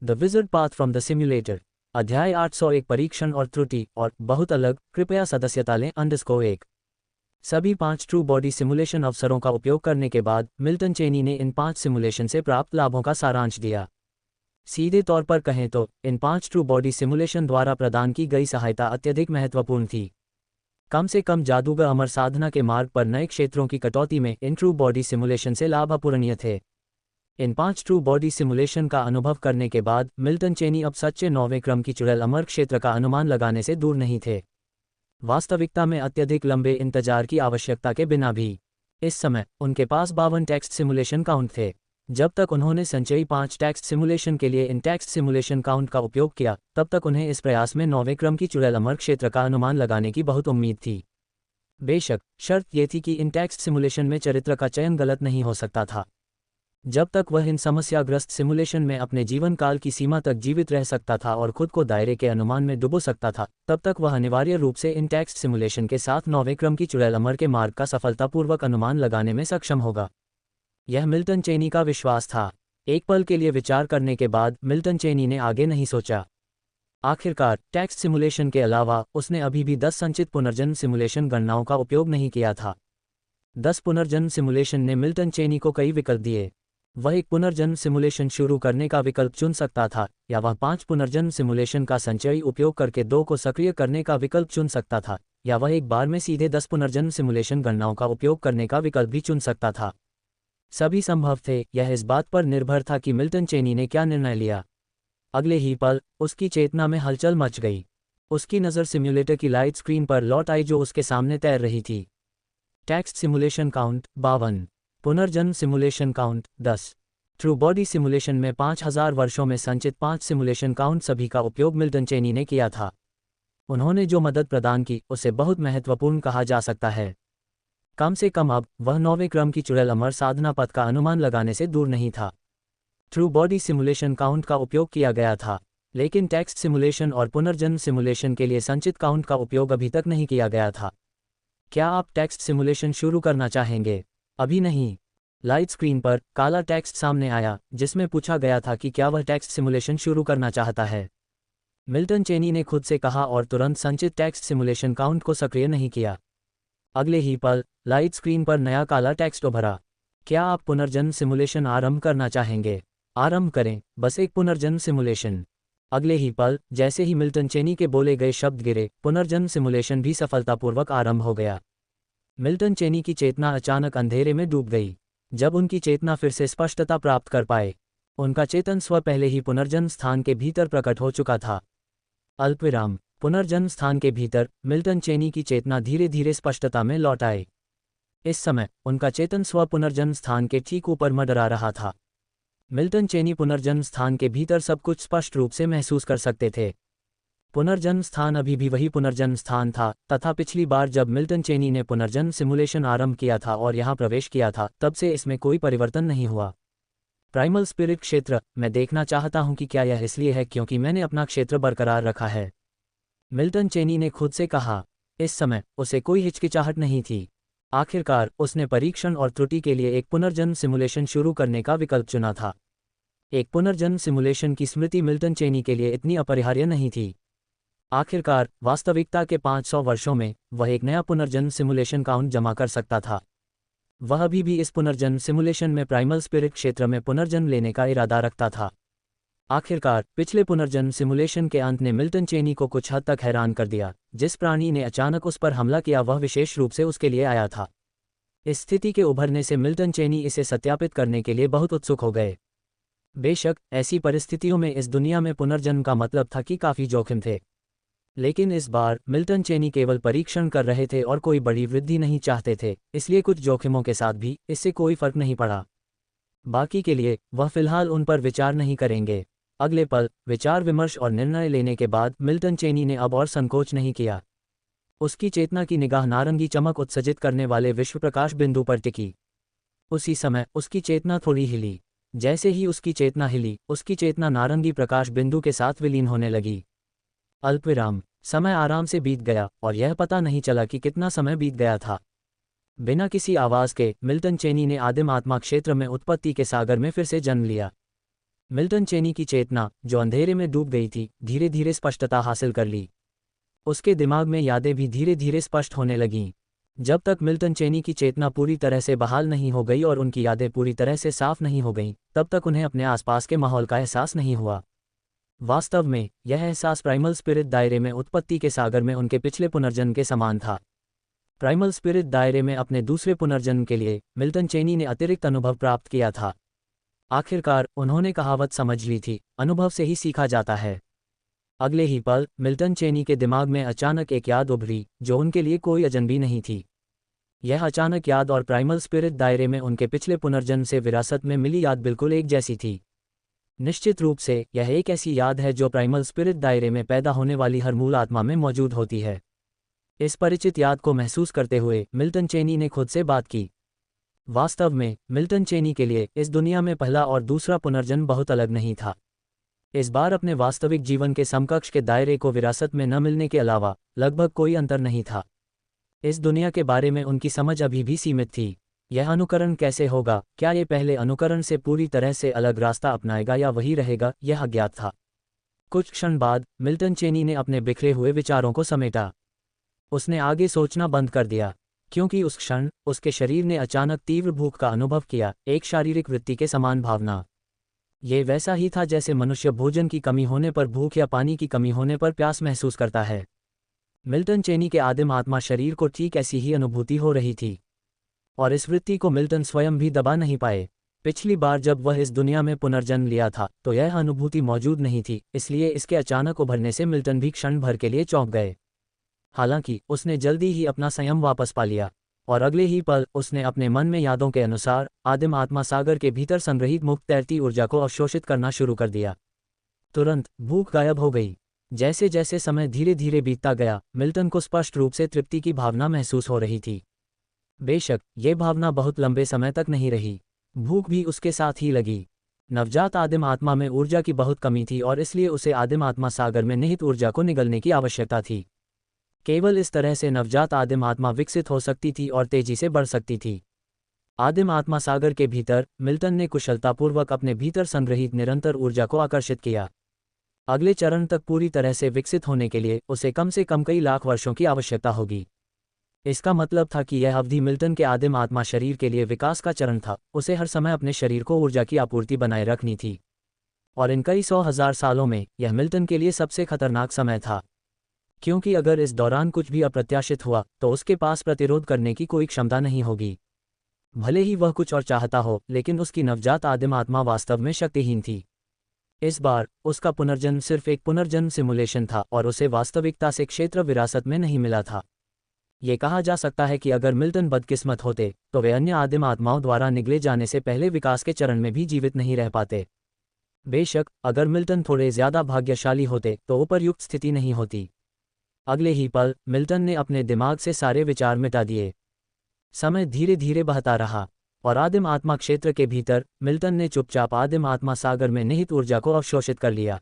The wizard path from the simulator. अध्याय 801 परीक्षण और त्रुटि और बहुत अलग। कृपया सदस्यता लें _1। सभी 5 ट्रू बॉडी सिमुलेशन अवसरों का उपयोग करने के बाद मिल्टन चेनी ने इन 5 सिमुलेशन से प्राप्त लाभों का सारांश दिया। सीधे तौर पर कहें तो इन 5 ट्रू बॉडी सिमुलेशन द्वारा प्रदान की गई सहायता अत्यधिक महत्वपूर्ण थी। कम से कम जादूगर अमर साधना के मार्ग पर नए क्षेत्रों की कटौती में इन ट्रू बॉडी सिमुलेशन से लाभ अपूरणीय थे। इन 5 ट्रू बॉडी सिमुलेशन का अनुभव करने के बाद मिल्टन चेनी अब सच्चे 9वें क्रम की चुड़ैल अमर क्षेत्र का अनुमान लगाने से दूर नहीं थे, वास्तविकता में अत्यधिक लंबे इंतजार की आवश्यकता के बिना भी। इस समय उनके पास 52 टेक्स्ट सिमुलेशन काउंट थे। जब तक उन्होंने संचयी 5 टेक्स्ट सिमुलेशन के लिए इन टेक्स्ट सिमुलेशन काउंट का उपयोग किया, तब तक उन्हें इस प्रयास में 9वें क्रम की चुड़ैल अमर क्षेत्र का अनुमान लगाने की बहुत उम्मीद थी। बेशक शर्त ये थी कि इन टेक्स्ट सिमुलेशन में चरित्र का चयन गलत नहीं हो सकता था। जब तक वह इन समस्याग्रस्त सिमुलेशन में अपने जीवन काल की सीमा तक जीवित रह सकता था और खुद को दायरे के अनुमान में डुबो सकता था, तब तक वह अनिवार्य रूप से इन टेक्स्ट सिमुलेशन के साथ 9वें क्रम की चुड़ैल अमर के मार्ग का सफलतापूर्वक अनुमान लगाने में सक्षम होगा। यह मिल्टन चेनी का विश्वास था। एक पल के लिए विचार करने के बाद मिल्टन चेनी ने आगे नहीं सोचा। आखिरकार टेक्स्ट सिमुलेशन के अलावा उसने अभी भी 10 संचित पुनर्जन्म सिमुलेशन गणनाओं का उपयोग नहीं किया था। 10 पुनर्जन्म सिमुलेशन ने मिल्टन चेनी को कई विकल्प दिए। वह एक पुनर्जन्म सिमुलेशन शुरू करने का विकल्प चुन सकता था, या वह 5 पुनर्जन्म सिमुलेशन का संचयी उपयोग करके 2 को सक्रिय करने का विकल्प चुन सकता था, या वह एक बार में सीधे 10 पुनर्जन्म सिमुलेशन गणनाओं का उपयोग करने का विकल्प भी चुन सकता था। सभी संभव थे। यह इस बात पर निर्भर था कि मिल्टन चेनी ने क्या निर्णय लिया। अगले ही पल उसकी चेतना में हलचल मच गई। उसकी नज़र सिम्युलेटर की लाइट स्क्रीन पर लौट आई जो उसके सामने तैर रही थी। टेक्स्ट सिमुलेशन काउंट 52, पुनर्जन्म simulation count 10। True body simulation में 5000 वर्षों में संचित 5 सिमुलेशन काउंट सभी का उपयोग मिल्टन चेनी ने किया था। उन्होंने जो मदद प्रदान की उसे बहुत महत्वपूर्ण कहा जा सकता है। कम से कम अब वह 9वें क्रम की चुड़ैल अमर साधना पथ का अनुमान लगाने से दूर नहीं था। ट्रू बॉडी सिमुलेशन काउंट का उपयोग किया गया था, लेकिन टेक्स्ट सिमुलेशन और पुनर्जन्म सिमुलेशन के लिए संचित काउंट का उपयोग अभी तक नहीं किया गया था। क्या आप टेक्स्ट सिमुलेशन शुरू करना चाहेंगे? अभी नहीं। लाइट स्क्रीन पर काला टेक्स्ट सामने आया जिसमें पूछा गया था कि क्या वह टेक्स्ट सिमुलेशन शुरू करना चाहता है। मिल्टन चेनी ने खुद से कहा और तुरंत संचित टेक्स्ट सिमुलेशन काउंट को सक्रिय नहीं किया। अगले ही पल लाइट स्क्रीन पर नया काला टेक्स्ट उभरा। क्या आप पुनर्जन्म सिमुलेशन आरंभ करना चाहेंगे? आरंभ करें, बस एक पुनर्जन्म सिमुलेशन। अगले ही पल जैसे ही मिल्टन चेनी के बोले गए शब्द गिरे, पुनर्जन्म सिमुलेशन भी सफलतापूर्वक आरंभ हो गया। मिल्टन चेनी की चेतना अचानक अंधेरे में डूब गई। जब उनकी चेतना फिर से स्पष्टता प्राप्त कर पाए, उनका चेतन स्व पहले ही पुनर्जन्म स्थान के भीतर प्रकट हो चुका था। अल्पविराम। पुनर्जन्म स्थान के भीतर मिल्टन चेनी की चेतना धीरे धीरे स्पष्टता में लौट आए। इस समय उनका चेतन स्व पुनर्जन्म स्थान के ठीक ऊपर मंडरा रहा था। मिल्टन चेनी पुनर्जन्म स्थान के भीतर सब कुछ स्पष्ट रूप से महसूस कर सकते थे। पुनर्जन्म स्थान अभी भी वही पुनर्जन्म स्थान था, तथा पिछली बार जब मिल्टन चेनी ने पुनर्जन्म सिमुलेशन आरंभ किया था और यहां प्रवेश किया था, तब से इसमें कोई परिवर्तन नहीं हुआ। प्राइमल स्पिरिट क्षेत्र। मैं देखना चाहता हूं कि क्या यह इसलिए है क्योंकि मैंने अपना क्षेत्र बरकरार रखा है, मिल्टन चेनी ने खुद से कहा। इस समय उसे कोई हिचकिचाहट नहीं थी। आखिरकार उसने परीक्षण और त्रुटि के लिए एक पुनर्जन्म सिमुलेशन शुरू करने का विकल्प चुना था। एक पुनर्जन्म सिमुलेशन की स्मृति मिल्टन चेनी के लिए इतनी अपरिहार्य नहीं थी। आखिरकार वास्तविकता के 500 वर्षों में वह एक नया पुनर्जन्म सिमुलेशन काउंट जमा कर सकता था। वह अभी भी इस पुनर्जन्म सिमुलेशन में प्राइमल स्पिरिट क्षेत्र में पुनर्जन्म लेने का इरादा रखता था। आखिरकार पिछले पुनर्जन्म सिमुलेशन के अंत ने मिल्टन चेनी को कुछ हद तक हैरान कर दिया। जिस प्राणी ने अचानक उस पर हमला किया वह विशेष रूप से उसके लिए आया था। इस स्थिति के उभरने से मिल्टन चेनी इसे सत्यापित करने के लिए बहुत उत्सुक हो गए। बेशक ऐसी परिस्थितियों में इस दुनिया में पुनर्जन्म का मतलब था कि काफ़ी जोखिम थे, लेकिन इस बार मिल्टन चेनी केवल परीक्षण कर रहे थे और कोई बड़ी वृद्धि नहीं चाहते थे, इसलिए कुछ जोखिमों के साथ भी इससे कोई फर्क नहीं पड़ा। बाकी के लिए वह फिलहाल उन पर विचार नहीं करेंगे। अगले पल विचार विमर्श और निर्णय लेने के बाद मिल्टन चेनी ने अब और संकोच नहीं किया। उसकी चेतना की निगाह नारंगी चमक उत्सर्जित करने वाले विश्व प्रकाश बिंदु पर टिकी। उसी समय उसकी चेतना थोड़ी हिली। जैसे ही उसकी चेतना हिली, उसकी चेतना नारंगी प्रकाश बिंदु के साथ विलीन होने लगी। अल्पविराम। समय आराम से बीत गया और यह पता नहीं चला कि कितना समय बीत गया था। बिना किसी आवाज़ के मिल्टन चेनी ने आदिम आत्मा क्षेत्र में उत्पत्ति के सागर में फिर से जन्म लिया। मिल्टन चेनी की चेतना, जो अंधेरे में डूब गई थी, धीरे धीरे स्पष्टता हासिल कर ली। उसके दिमाग में यादें भी धीरे धीरे स्पष्ट होने लगीं। जब तक मिल्टन चेनी की चेतना पूरी तरह से बहाल नहीं हो गई और उनकी यादें पूरी तरह से साफ नहीं हो गईं, तब तक उन्हें अपने आसपास के माहौल का एहसास नहीं हुआ। वास्तव में यह एहसास प्राइमल स्पिरिट दायरे में उत्पत्ति के सागर में उनके पिछले पुनर्जन्म के समान था। प्राइमल स्पिरिट दायरे में अपने दूसरे पुनर्जन्म के लिए मिल्टन चेनी ने अतिरिक्त अनुभव प्राप्त किया था। आखिरकार उन्होंने कहावत समझ ली थी, अनुभव से ही सीखा जाता है। अगले ही पल मिल्टन चेनी के दिमाग में अचानक एक याद उभरी जो उनके लिए कोई अजनबी नहीं थी। यह अचानक याद और प्राइमल स्पिरिट दायरे में उनके पिछले पुनर्जन्म से विरासत में मिली याद बिल्कुल एक जैसी थी। निश्चित रूप से यह एक ऐसी याद है जो प्राइमल स्पिरिट दायरे में पैदा होने वाली हर मूल आत्मा में मौजूद होती है। इस परिचित याद को महसूस करते हुए मिल्टन चेनी ने खुद से बात की। वास्तव में मिल्टन चेनी के लिए इस दुनिया में पहला और दूसरा पुनर्जन्म बहुत अलग नहीं था। इस बार अपने वास्तविक जीवन के समकक्ष के दायरे को विरासत में न मिलने के अलावा लगभग कोई अंतर नहीं था। इस दुनिया के बारे में उनकी समझ अभी भी सीमित थी। यह अनुकरण कैसे होगा, क्या ये पहले अनुकरण से पूरी तरह से अलग रास्ता अपनाएगा या वही रहेगा, यह अज्ञात था। कुछ क्षण बाद मिल्टन चेनी ने अपने बिखरे हुए विचारों को समेटा। उसने आगे सोचना बंद कर दिया, क्योंकि उस क्षण उसके शरीर ने अचानक तीव्र भूख का अनुभव किया, एक शारीरिक वृत्ति के समान भावना। ये वैसा ही था जैसे मनुष्य भोजन की कमी होने पर भूख या पानी की कमी होने पर प्यास महसूस करता है। मिल्टन चेनी के आदिम आत्मा शरीर को ठीक ऐसी ही अनुभूति हो रही थी, और इस वृत्ति को मिल्टन स्वयं भी दबा नहीं पाए। पिछली बार जब वह इस दुनिया में पुनर्जन्म लिया था तो यह अनुभूति मौजूद नहीं थी, इसलिए इसके अचानक उभरने से मिल्टन भी क्षण भर के लिए चौंक गए। हालांकि उसने जल्दी ही अपना संयम वापस पा लिया, और अगले ही पल उसने अपने मन में यादों के अनुसार आदिम आत्मा सागर के भीतर संग्रहित मुक्त तैरती ऊर्जा को अवशोषित करना शुरू कर दिया। तुरंत भूख गायब हो गई। जैसे जैसे समय धीरे धीरे बीतता गया, मिल्टन को स्पष्ट रूप से तृप्ति की भावना महसूस हो रही थी। बेशक ये भावना बहुत लंबे समय तक नहीं रही। भूख भी उसके साथ ही लगी। नवजात आदिम आत्मा में ऊर्जा की बहुत कमी थी और इसलिए उसे आदिम आत्मा सागर में निहित ऊर्जा को निगलने की आवश्यकता थी। केवल इस तरह से नवजात आदिम आत्मा विकसित हो सकती थी और तेजी से बढ़ सकती थी। आदिम आत्मा सागर के भीतर मिल्टन ने कुशलतापूर्वक अपने भीतर संग्रहित निरंतर ऊर्जा को आकर्षित किया। अगले चरण तक पूरी तरह से विकसित होने के लिए उसे कम से कम कई लाख वर्षों की आवश्यकता होगी। इसका मतलब था कि यह अवधि मिल्टन के आदिम आत्मा शरीर के लिए विकास का चरण था। उसे हर समय अपने शरीर को ऊर्जा की आपूर्ति बनाए रखनी थी, और इन कई 100,000 सालों में यह मिल्टन के लिए सबसे खतरनाक समय था, क्योंकि अगर इस दौरान कुछ भी अप्रत्याशित हुआ तो उसके पास प्रतिरोध करने की कोई क्षमता नहीं होगी। भले ही वह कुछ और चाहता हो, लेकिन उसकी नवजात आदिम आत्मा वास्तव में शक्तिहीन थी। इस बार उसका पुनर्जन्म सिर्फ एक पुनर्जन्म सिमुलेशन था और उसे वास्तविकता से क्षेत्र विरासत में नहीं मिला था। ये कहा जा सकता है कि अगर मिल्टन बदकिस्मत होते तो वे अन्य आदिम आत्माओं द्वारा निगले जाने से पहले विकास के चरण में भी जीवित नहीं रह पाते। बेशक अगर मिल्टन थोड़े ज्यादा भाग्यशाली होते तो उपर्युक्त स्थिति नहीं होती। अगले ही पल मिल्टन ने अपने दिमाग से सारे विचार मिटा दिए। समय धीरे धीरे बहता रहा और आदिम आत्मा क्षेत्र के भीतर मिल्टन ने चुपचाप आदिम आत्मा सागर में निहित ऊर्जा को अवशोषित कर लिया।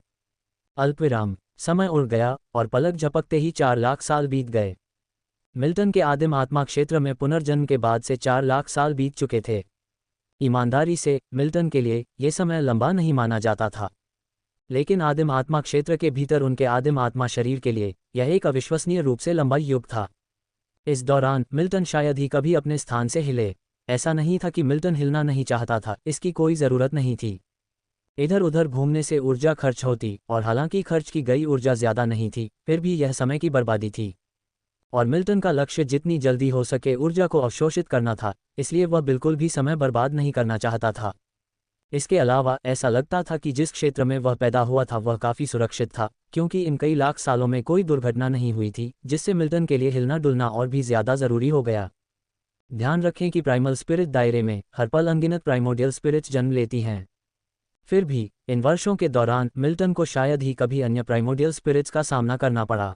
अल्पविराम। समय उड़ गया और पलक झपकते ही 4 लाख साल बीत गए। मिल्टन के आदिम आत्मा क्षेत्र में पुनर्जन्म के बाद से 4 लाख साल बीत चुके थे। ईमानदारी से मिल्टन के लिए यह समय लंबा नहीं माना जाता था, लेकिन आदिम आत्मा क्षेत्र के भीतर उनके आदिम आत्मा शरीर के लिए यह एक अविश्वसनीय रूप से लंबा युग था। इस दौरान मिल्टन शायद ही कभी अपने स्थान से हिले। ऐसा नहीं था कि मिल्टन हिलना नहीं चाहता था, इसकी कोई ज़रूरत नहीं थी। इधर उधर घूमने से ऊर्जा खर्च होती, और हालांकि खर्च की गई ऊर्जा ज़्यादा नहीं थी, फिर भी यह समय की बर्बादी थी। और मिल्टन का लक्ष्य जितनी जल्दी हो सके ऊर्जा को अवशोषित करना था, इसलिए वह बिल्कुल भी समय बर्बाद नहीं करना चाहता था। इसके अलावा ऐसा लगता था कि जिस क्षेत्र में वह पैदा हुआ था वह काफ़ी सुरक्षित था, क्योंकि इन कई लाख सालों में कोई दुर्घटना नहीं हुई थी, जिससे मिल्टन के लिए हिलना डुलना और भी ज़्यादा ज़रूरी हो गया। ध्यान रखें कि प्राइमल स्पिरिट दायरे में हर पल अनगिनत प्राइमोडियल स्पिरिट्स जन्म लेती हैं। फिर भी इन वर्षों के दौरान मिल्टन को शायद ही कभी अन्य प्राइमोडियल स्पिरिट्स का सामना करना पड़ा।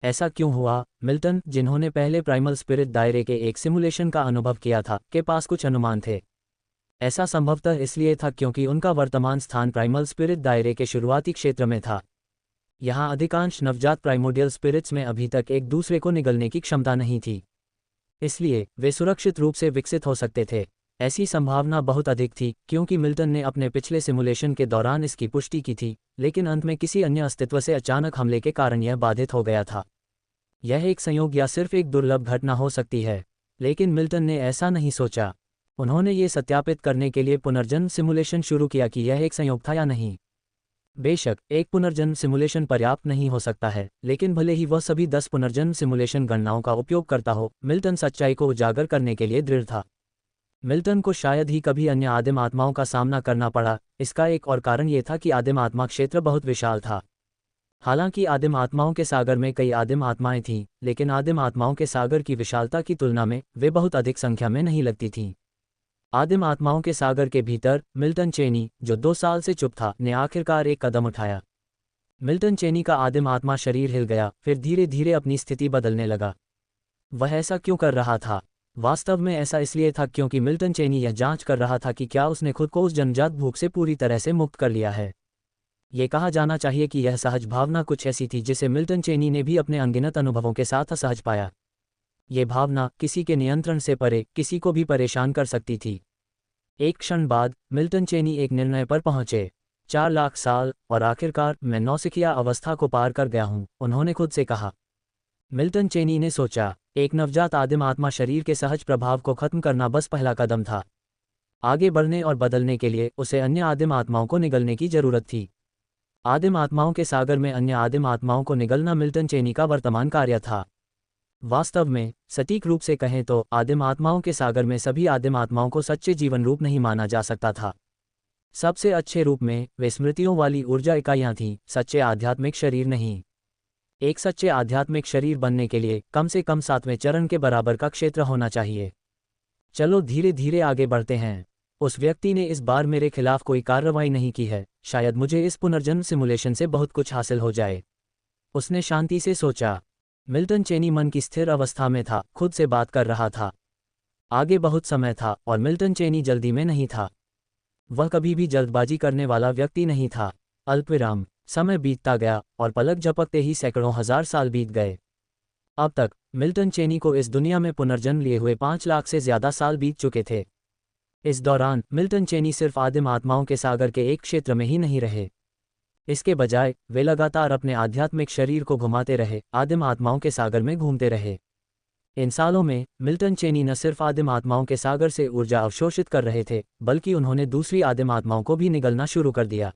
ऐसा क्यों हुआ? मिल्टन, जिन्होंने पहले प्राइमल स्पिरिट दायरे के एक सिमुलेशन का अनुभव किया था, के पास कुछ अनुमान थे। ऐसा संभवतः इसलिए था क्योंकि उनका वर्तमान स्थान प्राइमल स्पिरिट दायरे के शुरुआती क्षेत्र में था। यहाँ अधिकांश नवजात प्राइमोडियल स्पिरिट्स में अभी तक एक दूसरे को निगलने की क्षमता नहीं थी, इसलिए वे सुरक्षित रूप से विकसित हो सकते थे। ऐसी संभावना बहुत अधिक थी क्योंकि मिल्टन ने अपने पिछले सिमुलेशन के दौरान इसकी पुष्टि की थी, लेकिन अंत में किसी अन्य अस्तित्व से अचानक हमले के कारण यह बाधित हो गया था। यह एक संयोग या सिर्फ एक दुर्लभ घटना हो सकती है, लेकिन मिल्टन ने ऐसा नहीं सोचा। उन्होंने ये सत्यापित करने के लिए पुनर्जन्म सिमुलेशन शुरू किया कि यह एक संयोग था या नहीं। बेशक एक पुनर्जन्म सिमुलेशन पर्याप्त नहीं हो सकता है, लेकिन भले ही वह सभी 10 पुनर्जन्म सिमुलेशन गणनाओं का उपयोग करता हो, मिल्टन सच्चाई को उजागर करने के लिए दृढ़ था। मिल्टन को शायद ही कभी अन्य आदिम आत्माओं का सामना करना पड़ा। इसका एक और कारण ये था कि आदिम आत्मा क्षेत्र बहुत विशाल था। हालांकि आदिम आत्माओं के सागर में कई आदिम आत्माएं थीं, लेकिन आदिम आत्माओं के सागर की विशालता की तुलना में वे बहुत अधिक संख्या में नहीं लगती थीं। आदिम आत्माओं के सागर के भीतर मिल्टन चेनी, जो 2 साल से चुप था, ने आखिरकार एक कदम उठाया। मिल्टन चेनी का आदिम आत्मा शरीर हिल गया, फिर धीरे धीरे अपनी स्थिति बदलने लगा। वह ऐसा क्यों कर रहा था? वास्तव में ऐसा इसलिए था क्योंकि मिल्टन चेनी यह जांच कर रहा था कि क्या उसने खुद को उस जन्मजात भूख से पूरी तरह से मुक्त कर लिया है। ये कहा जाना चाहिए कि यह सहज भावना कुछ ऐसी थी जिसे मिल्टन चेनी ने भी अपने अनगिनत अनुभवों के साथ असहज पाया। ये भावना किसी के नियंत्रण से परे किसी को भी परेशान कर सकती थी। एक क्षण बाद मिल्टन चेनी एक निर्णय पर पहुंचे। 4 लाख साल और आखिरकार मैं नौसिखिया अवस्था को पार कर गया हूं, उन्होंने खुद से कहा। मिल्टन चेनी ने सोचा, एक नवजात आदिम आत्मा शरीर के सहज प्रभाव को खत्म करना बस पहला कदम था। आगे बढ़ने और बदलने के लिए उसे अन्य आदिम आत्माओं को निगलने की जरूरत थी। आदिम आत्माओं के सागर में अन्य आदिम आत्माओं को निगलना मिल्टन चेनी का वर्तमान कार्य था। वास्तव में सटीक रूप से कहें तो आदिम आत्माओं के सागर में सभी आदिम आत्माओं को सच्चे जीवन रूप नहीं माना जा सकता था। सबसे अच्छे रूप में वे स्मृतियों वाली ऊर्जा इकाइयां थीं, सच्चे आध्यात्मिक शरीर नहीं। एक सच्चे आध्यात्मिक शरीर बनने के लिए कम से कम 7वें चरण के बराबर का क्षेत्र होना चाहिए। चलो धीरे धीरे आगे बढ़ते हैं। उस व्यक्ति ने इस बार मेरे खिलाफ कोई कार्रवाई नहीं की है, शायद मुझे इस पुनर्जन्म सिमुलेशन से बहुत कुछ हासिल हो जाए, उसने शांति से सोचा। मिल्टन चेनी मन की स्थिर अवस्था में था, खुद से बात कर रहा था। आगे बहुत समय था और मिल्टन चेनी जल्दी में नहीं था। वह कभी भी जल्दबाजी करने वाला व्यक्ति नहीं था। अल्पविराम। समय बीतता गया और पलक झपकते ही सैकड़ों हजार साल बीत गए। अब तक मिल्टन चेनी को इस दुनिया में पुनर्जन्म लिए हुए 5 लाख से ज्यादा साल बीत चुके थे। इस दौरान मिल्टन चेनी सिर्फ आदिम आत्माओं के सागर के एक क्षेत्र में ही नहीं रहे। इसके बजाय वे लगातार अपने आध्यात्मिक शरीर को घुमाते रहे, आदिम आत्माओं के सागर में घूमते रहे। इन सालों में मिल्टन चेनी न सिर्फ आदिम आत्माओं के सागर से ऊर्जा अवशोषित कर रहे थे, बल्कि उन्होंने दूसरी आदिम आत्माओं को भी निगलना शुरू कर दिया।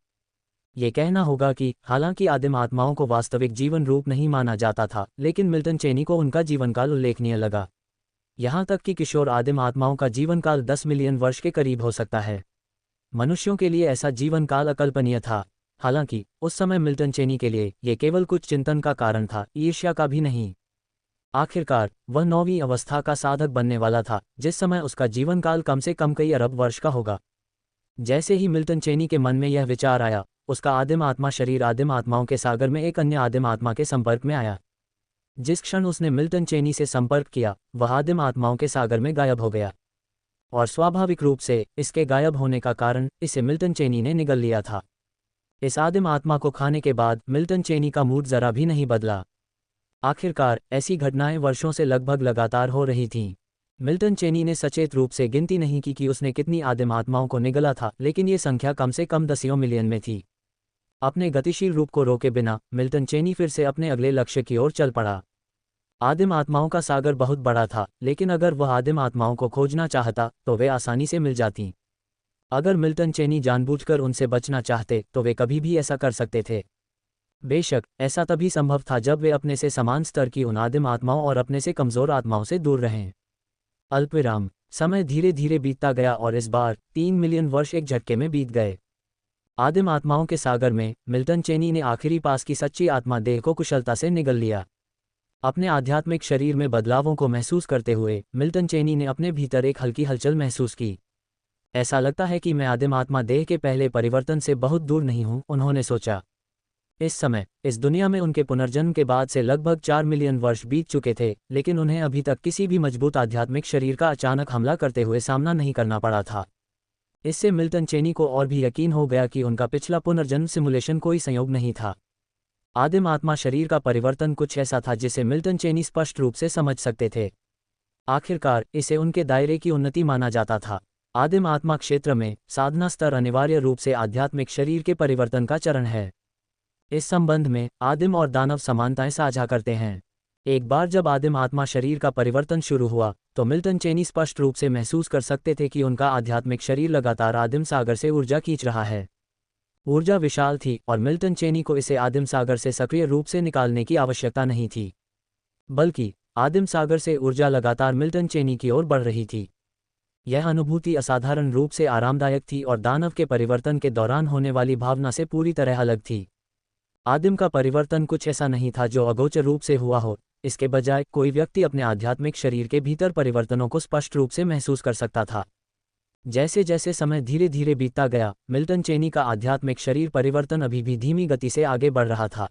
ये कहना होगा कि हालांकि आदिम आत्माओं को वास्तविक जीवन रूप नहीं माना जाता था, लेकिन मिल्टन चेनी को उनका जीवनकाल उल्लेखनीय लगा। यहाँ तक कि किशोर आदिम आत्माओं का जीवनकाल 10 मिलियन वर्ष के करीब हो सकता है। मनुष्यों के लिए ऐसा जीवनकाल अकल्पनीय था। हालांकि उस समय मिल्टन चेनी के लिए ये केवल कुछ चिंतन का कारण था, ईर्ष्या का भी नहीं। आखिरकार वह 9वीं अवस्था का साधक बनने वाला था, जिस समय उसका जीवनकाल कम से कम कई अरब वर्ष का होगा। जैसे ही मिल्टन चेनी के मन में यह विचार आया, उसका आदिम आत्मा शरीर आदिम आत्माओं के सागर में एक अन्य आदिम आत्मा के संपर्क में आया। जिस क्षण उसने मिल्टन चेनी से संपर्क किया, वह आदिम आत्माओं के सागर में गायब हो गया। और स्वाभाविक रूप से इसके गायब होने का कारण इसे मिल्टन चेनी ने निगल लिया था। इस आदिम आत्मा को खाने के बाद मिल्टन चेनी का मूड जरा भी नहीं बदला। आखिरकार ऐसी घटनाएं वर्षों से लगभग लगातार हो रही थीं। मिल्टन चेनी ने सचेत रूप से गिनती नहीं की कि उसने कितनी आदिम आत्माओं को निगला था, लेकिन ये संख्या कम से कम दसियों मिलियन में थी। अपने गतिशील रूप को रोके बिना मिल्टन चेनी फिर से अपने अगले लक्ष्य की ओर चल पड़ा। आदिम आत्माओं का सागर बहुत बड़ा था, लेकिन अगर वह आदिम आत्माओं को खोजना चाहता तो वे आसानी से मिल जातीं। अगर मिल्टन चेनी जानबूझकर उनसे बचना चाहते तो वे कभी भी ऐसा कर सकते थे। बेशक ऐसा तभी संभव था जब वे अपने से समान स्तर की उन आदिम आत्माओं और अपने से कमजोर आत्माओं से दूर रहें। अल्पविराम। समय धीरे धीरे बीतता गया और इस बार 3 मिलियन वर्ष एक झटके में बीत गए। आदिम आत्माओं के सागर में मिल्टन चेनी ने आखिरी पास की सच्ची आत्मा देह को कुशलता से निगल लिया। अपने आध्यात्मिक शरीर में बदलावों को महसूस करते हुए मिल्टन चेनी ने अपने भीतर एक हल्की हलचल महसूस की। ऐसा लगता है कि मैं आदिम आत्मा देह के पहले परिवर्तन से बहुत दूर नहीं हूं, उन्होंने सोचा। इस समय इस दुनिया में उनके पुनर्जन्म के बाद से लगभग 4 मिलियन वर्ष बीत चुके थे, लेकिन उन्हें अभी तक किसी भी मजबूत आध्यात्मिक शरीर का अचानक हमला करते हुए सामना नहीं करना पड़ा था। इससे मिल्टन चेनी को और भी यकीन हो गया कि उनका पिछला पुनर्जन्म सिमुलेशन कोई संयोग नहीं था। आदिम आत्मा शरीर का परिवर्तन कुछ ऐसा था जिसे मिल्टन चेनी स्पष्ट रूप से समझ सकते थे। आखिरकार इसे उनके दायरे की उन्नति माना जाता था। आदिम आत्मा क्षेत्र में साधना स्तर अनिवार्य रूप से आध्यात्मिक शरीर के परिवर्तन का चरण है। इस संबंध में आदिम और दानव समानताएं साझा करते हैं। एक बार जब आदिम आत्मा शरीर का परिवर्तन शुरू हुआ तो मिल्टन चेनी स्पष्ट रूप से महसूस कर सकते थे कि उनका आध्यात्मिक शरीर लगातार आदिम सागर से ऊर्जा खींच रहा है। ऊर्जा विशाल थी और मिल्टन चेनी को इसे आदिम सागर से सक्रिय रूप से निकालने की आवश्यकता नहीं थी, बल्कि आदिम सागर से ऊर्जा लगातार मिल्टन चेनी की ओर बढ़ रही थी। यह अनुभूति असाधारण रूप से आरामदायक थी और दानव के परिवर्तन के दौरान होने वाली भावना से पूरी तरह अलग थी। आदिम का परिवर्तन कुछ ऐसा नहीं था जो अगोचर रूप से हुआ हो, इसके बजाय कोई व्यक्ति अपने आध्यात्मिक शरीर के भीतर परिवर्तनों को स्पष्ट रूप से महसूस कर सकता था। जैसे जैसे समय धीरे धीरे बीतता गया, मिल्टन चेनी का आध्यात्मिक शरीर परिवर्तन अभी भी धीमी गति से आगे बढ़ रहा था।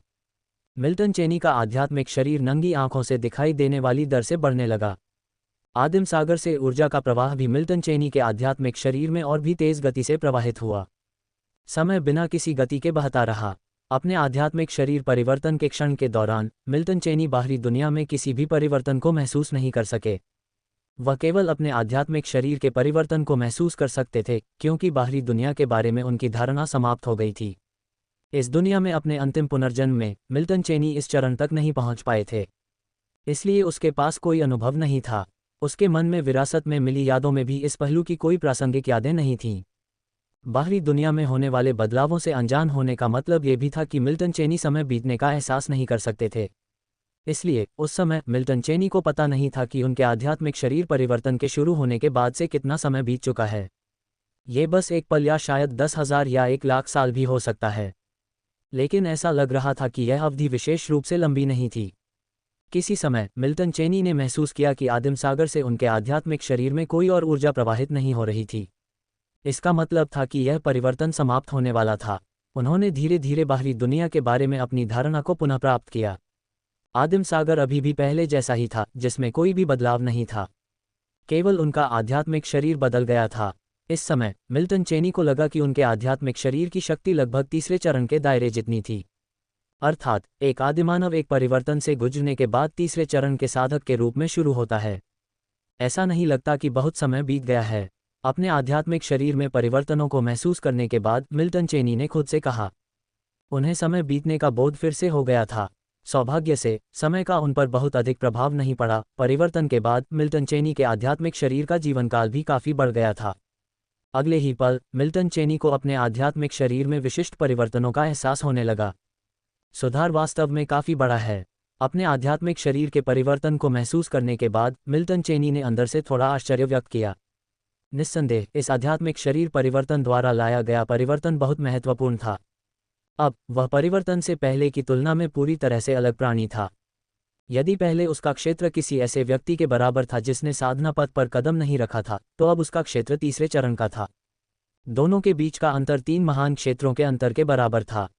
मिल्टन चेनी का आध्यात्मिक शरीर नंगी आंखों से दिखाई देने वाली दर से बढ़ने लगा। आदिम सागर से ऊर्जा का प्रवाह भी मिल्टन चेनी के आध्यात्मिक शरीर में और भी तेज गति से प्रवाहित हुआ। समय बिना किसी गति के बहता रहा। अपने आध्यात्मिक शरीर परिवर्तन के क्षण के दौरान मिल्टन चेनी बाहरी दुनिया में किसी भी परिवर्तन को महसूस नहीं कर सके। वह केवल अपने आध्यात्मिक शरीर के परिवर्तन को महसूस कर सकते थे, क्योंकि बाहरी दुनिया के बारे में उनकी धारणा समाप्त हो गई थी। इस दुनिया में अपने अंतिम पुनर्जन्म में मिल्टन चेनी इस चरण तक नहीं पहुंच पाए थे, इसलिए उसके पास कोई अनुभव नहीं था। उसके मन में विरासत में मिली यादों में भी इस पहलू की कोई प्रासंगिक यादें नहीं थीं। बाहरी दुनिया में होने वाले बदलावों से अनजान होने का मतलब ये भी था कि मिल्टन चेनी समय बीतने का एहसास नहीं कर सकते थे। इसलिए उस समय मिल्टन चेनी को पता नहीं था कि उनके आध्यात्मिक शरीर परिवर्तन के शुरू होने के बाद से कितना समय बीत चुका है। ये बस एक पल या शायद 10,000 या 1,00,000 साल भी हो सकता है, लेकिन ऐसा लग रहा था कि यह अवधि विशेष रूप से लंबी नहीं थी। किसी समय मिल्टन चेनी ने महसूस किया कि आदिम सागर से उनके आध्यात्मिक शरीर में कोई और ऊर्जा प्रवाहित नहीं हो रही थी। इसका मतलब था कि यह परिवर्तन समाप्त होने वाला था। उन्होंने धीरे धीरे बाहरी दुनिया के बारे में अपनी धारणा को पुनः प्राप्त किया। आदिम सागर अभी भी पहले जैसा ही था, जिसमें कोई भी बदलाव नहीं था, केवल उनका आध्यात्मिक शरीर बदल गया था। इस समय मिल्टन चेनी को लगा कि उनके आध्यात्मिक शरीर की शक्ति लगभग तीसरे चरण के दायरे जितनी थी, अर्थात एक आदिमानव एक परिवर्तन से गुजरने के बाद तीसरे चरण के साधक के रूप में शुरू होता है। ऐसा नहीं लगता कि बहुत समय बीत गया है। अपने आध्यात्मिक शरीर में परिवर्तनों को महसूस करने के बाद मिल्टन चेनी ने खुद से कहा, उन्हें समय बीतने का बोध फिर से हो गया था। सौभाग्य से समय का उन पर बहुत अधिक प्रभाव नहीं पड़ा। परिवर्तन के बाद मिल्टन चेनी के आध्यात्मिक शरीर का जीवनकाल भी काफी बढ़ गया था। अगले ही पल मिल्टन चेनी को अपने आध्यात्मिक शरीर में विशिष्ट परिवर्तनों का एहसास होने लगा। सुधार वास्तव में काफी बड़ा है। अपने आध्यात्मिक शरीर के परिवर्तन को महसूस करने के बाद मिल्टन चेनी ने अंदर से थोड़ा आश्चर्य व्यक्त किया। निस्संदेह इस आध्यात्मिक शरीर परिवर्तन द्वारा लाया गया परिवर्तन बहुत महत्वपूर्ण था। अब वह परिवर्तन से पहले की तुलना में पूरी तरह से अलग प्राणी था। यदि पहले उसका क्षेत्र किसी ऐसे व्यक्ति के बराबर था जिसने साधना पथ पर कदम नहीं रखा था, तो अब उसका क्षेत्र तीसरे चरण का था। दोनों के बीच का अंतर 3 महान क्षेत्रों के अंतर के बराबर था।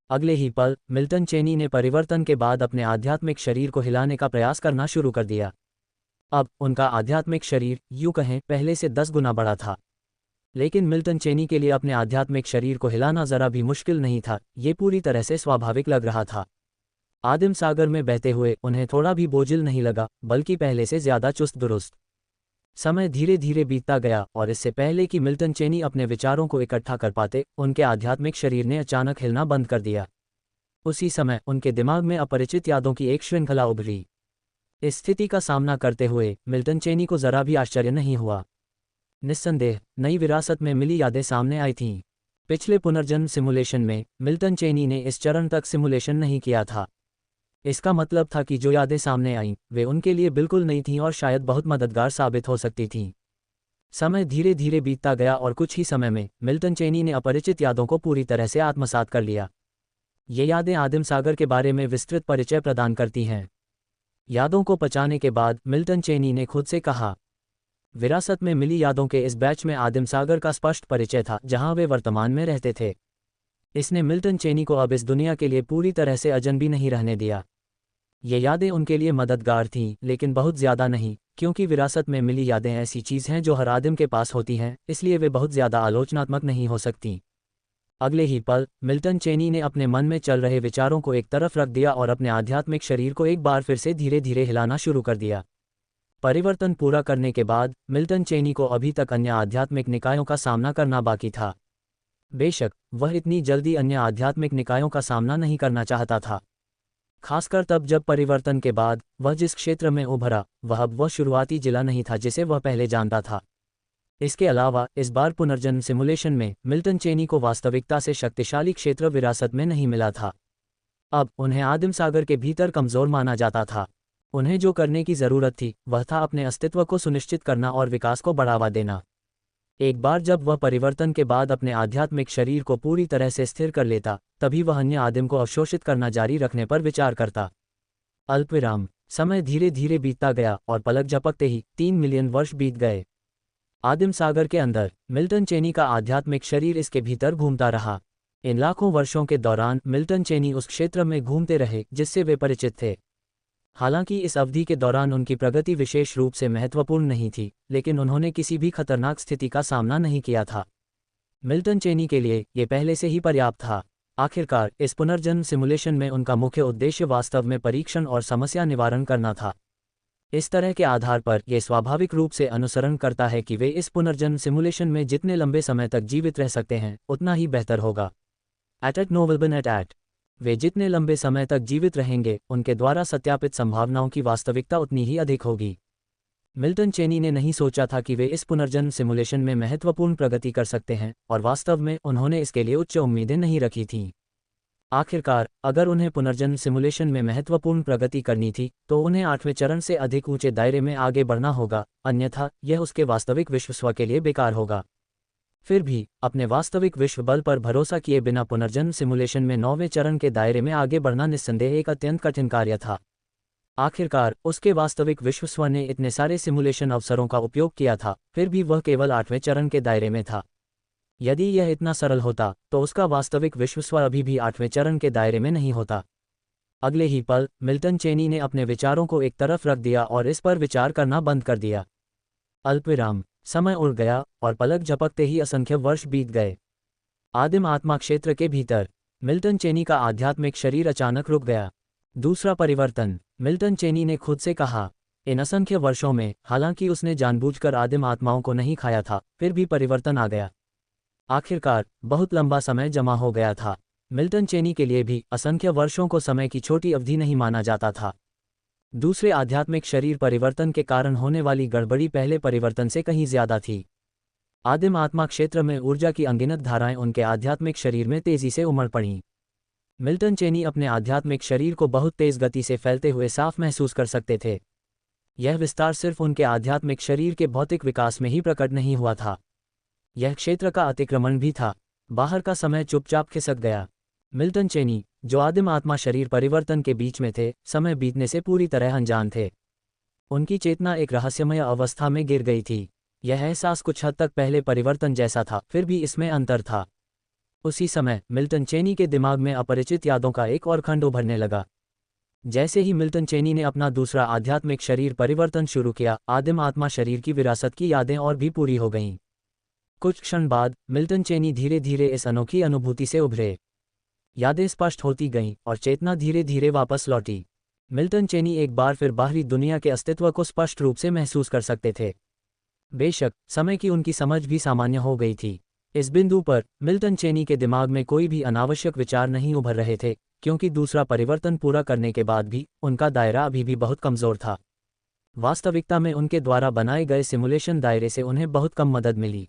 अगले ही पल मिल्टन चेनी ने परिवर्तन के बाद अपने आध्यात्मिक शरीर को हिलाने का प्रयास करना शुरू कर दिया। अब उनका आध्यात्मिक शरीर यूं कहें पहले से 10 गुना बड़ा था, लेकिन मिल्टन चेनी के लिए अपने आध्यात्मिक शरीर को हिलाना जरा भी मुश्किल नहीं था। ये पूरी तरह से स्वाभाविक लग रहा था। आदिम सागर में बहते हुए उन्हें थोड़ा भी बोझिल नहीं लगा, बल्कि पहले से ज्यादा चुस्त दुरुस्त। समय धीरे धीरे बीतता गया और इससे पहले कि मिल्टन चेनी अपने विचारों को इकट्ठा कर पाते, उनके आध्यात्मिक शरीर ने अचानक हिलना बंद कर दिया। उसी समय उनके दिमाग में अपरिचित यादों की एक श्रृंखला उभरी। इस स्थिति का सामना करते हुए मिल्टन चेनी को जरा भी आश्चर्य नहीं हुआ। निस्संदेह नई विरासत में मिली यादें सामने आई थीं। पिछले पुनर्जन्म सिमुलेशन में मिल्टन चेनी ने इस चरण तक सिमुलेशन नहीं किया था। इसका मतलब था कि जो यादें सामने आईं वे उनके लिए बिल्कुल नई थीं और शायद बहुत मददगार साबित हो सकती थीं। समय धीरे धीरे बीतता गया और कुछ ही समय में मिल्टन चेनी ने अपरिचित यादों को पूरी तरह से आत्मसात कर लिया। ये यादें आदिम सागर के बारे में विस्तृत परिचय प्रदान करती हैं। यादों को पचाने के बाद मिल्टन चेनी ने खुद से कहा, विरासत में मिली यादों के इस बैच में आदिम सागर का स्पष्ट परिचय था जहां वे वर्तमान में रहते थे। इसने मिल्टन चेनी को अब इस दुनिया के लिए पूरी तरह से अजनबी नहीं रहने दिया। ये यादें उनके लिए मददगार थीं, लेकिन बहुत ज़्यादा नहीं, क्योंकि विरासत में मिली यादें ऐसी चीज़ हैं जो हर आदिम के पास होती हैं, इसलिए वे बहुत ज़्यादा आलोचनात्मक नहीं हो सकती। अगले ही पल मिल्टन चेनी ने अपने मन में चल रहे विचारों को एक तरफ रख दिया और अपने आध्यात्मिक शरीर को एक बार फिर से धीरे धीरे हिलाना शुरू कर दिया। परिवर्तन पूरा करने के बाद मिल्टन चेनी को अभी तक अन्य आध्यात्मिक निकायों का सामना करना बाकी था। बेशक वह इतनी जल्दी अन्य आध्यात्मिक निकायों का सामना नहीं करना चाहता था, खासकर तब जब परिवर्तन के बाद वह जिस क्षेत्र में उभरा वह अब वह शुरुआती जिला नहीं था जिसे वह पहले जानता था। इसके अलावा इस बार पुनर्जन्म सिमुलेशन में मिल्टन चेनी को वास्तविकता से शक्तिशाली क्षेत्र विरासत में नहीं मिला था। अब उन्हें आदिम सागर के भीतर कमज़ोर माना जाता था। उन्हें जो करने की ज़रूरत थी वह था अपने अस्तित्व को सुनिश्चित करना और विकास को बढ़ावा देना। एक बार जब वह परिवर्तन के बाद अपने आध्यात्मिक शरीर को पूरी तरह से स्थिर कर लेता, तभी वह अन्य आदिम को अवशोषित करना जारी रखने पर विचार करता। अल्पविराम। समय धीरे धीरे बीतता गया और पलक झपकते ही 3 मिलियन वर्ष बीत गए। आदिम सागर के अंदर मिल्टन चेनी का आध्यात्मिक शरीर इसके भीतर घूमता रहा। इन लाखों वर्षों के दौरान मिल्टन चेनी उस क्षेत्र में घूमते रहे जिससे वे परिचित थे। हालांकि इस अवधि के दौरान उनकी प्रगति विशेष रूप से महत्वपूर्ण नहीं थी, लेकिन उन्होंने किसी भी खतरनाक स्थिति का सामना नहीं किया था। मिल्टन चेनी के लिए ये पहले से ही पर्याप्त था। आखिरकार इस पुनर्जन्म सिमुलेशन में उनका मुख्य उद्देश्य वास्तव में परीक्षण और समस्या निवारण करना था। इस तरह के आधार पर यह स्वाभाविक रूप से अनुसरण करता है कि वे इस पुनर्जन्म सिमुलेशन में जितने लंबे समय तक जीवित रह सकते हैं उतना ही बेहतर होगा। एट नोवेल्बन एट वे जितने लंबे समय तक जीवित रहेंगे उनके द्वारा सत्यापित संभावनाओं की वास्तविकता उतनी ही अधिक होगी। मिल्टन चेनी ने नहीं सोचा था कि वे इस पुनर्जन्म सिमुलेशन में महत्वपूर्ण प्रगति कर सकते हैं, और वास्तव में उन्होंने इसके लिए उच्च उम्मीदें नहीं रखी थीं। आखिरकार अगर उन्हें पुनर्जन्म सिमुलेशन में महत्वपूर्ण प्रगति करनी थी तो उन्हें 8वें चरण से अधिक ऊंचे दायरे में आगे बढ़ना होगा, अन्यथा यह उसके वास्तविक विश्व के लिए बेकार होगा। फिर भी अपने वास्तविक विश्व बल पर भरोसा किए बिना पुनर्जन्म सिमुलेशन में 9वें चरण के दायरे में आगे बढ़ना निस्संदेह एक अत्यंत कठिन कार्य था। आखिरकार उसके वास्तविक विश्व ने इतने सारे सिमुलेशन अवसरों का उपयोग किया था, फिर भी वह केवल 8वें चरण के दायरे में था। यदि यह इतना सरल होता तो उसका वास्तविक विश्व अभी भी 8वें चरण के दायरे में नहीं होता। अगले ही पल मिल्टन चेनी ने अपने विचारों को एक तरफ रख दिया और इस पर विचार करना बंद कर दिया। अल्पविराम। समय उड़ गया और पलक झपकते ही असंख्य वर्ष बीत गए। आदिम आत्मा क्षेत्र के भीतर मिल्टन चेनी का आध्यात्मिक शरीर अचानक रुक गया। दूसरा परिवर्तन। मिल्टन चेनी ने खुद से कहा। इन असंख्य वर्षों में हालांकि उसने जानबूझकर आदिम आत्माओं को नहीं खाया था, फिर भी परिवर्तन आ गया। आखिरकार बहुत लंबा समय जमा हो गया था। मिल्टन चेनी के लिए भी असंख्य वर्षों को समय की छोटी अवधि नहीं माना जाता था। दूसरे आध्यात्मिक शरीर परिवर्तन के कारण होने वाली गड़बड़ी पहले परिवर्तन से कहीं ज्यादा थी। आदिम आत्मा क्षेत्र में ऊर्जा की अनगिनत धाराएं उनके आध्यात्मिक शरीर में तेजी से उमड़ पड़ीं। मिल्टन चेनी अपने आध्यात्मिक शरीर को बहुत तेज गति से फैलते हुए साफ महसूस कर सकते थे। यह विस्तार सिर्फ उनके आध्यात्मिक शरीर के भौतिक विकास में ही प्रकट नहीं हुआ था, यह क्षेत्र का अतिक्रमण भी था। बाहर का समय चुपचाप खिसक गया। मिल्टन चेनी, जो आदिम आत्मा शरीर परिवर्तन के बीच में थे, समय बीतने से पूरी तरह अनजान थे। उनकी चेतना एक रहस्यमय अवस्था में गिर गई थी। यह एहसास कुछ हद तक पहले परिवर्तन जैसा था, फिर भी इसमें अंतर था। उसी समय मिल्टन चेनी के दिमाग में अपरिचित यादों का एक और खंड उभरने लगा। जैसे ही मिल्टन चेनी ने अपना दूसरा आध्यात्मिक शरीर परिवर्तन शुरू किया, आदिम आत्मा शरीर की विरासत की यादें और भी पूरी हो गईं। कुछ क्षण बाद मिल्टन चेनी धीरे धीरे इस अनोखी अनुभूति से उभरे। यादें स्पष्ट होती गईं और चेतना धीरे धीरे वापस लौटी। मिल्टन चेनी एक बार फिर बाहरी दुनिया के अस्तित्व को स्पष्ट रूप से महसूस कर सकते थे। बेशक समय की उनकी समझ भी सामान्य हो गई थी। इस बिंदु पर मिल्टन चेनी के दिमाग में कोई भी अनावश्यक विचार नहीं उभर रहे थे, क्योंकि दूसरा परिवर्तन पूरा करने के बाद भी उनका दायरा अभी भी बहुत कमज़ोर था। वास्तविकता में उनके द्वारा बनाए गए सिमुलेशन दायरे से उन्हें बहुत कम मदद मिली।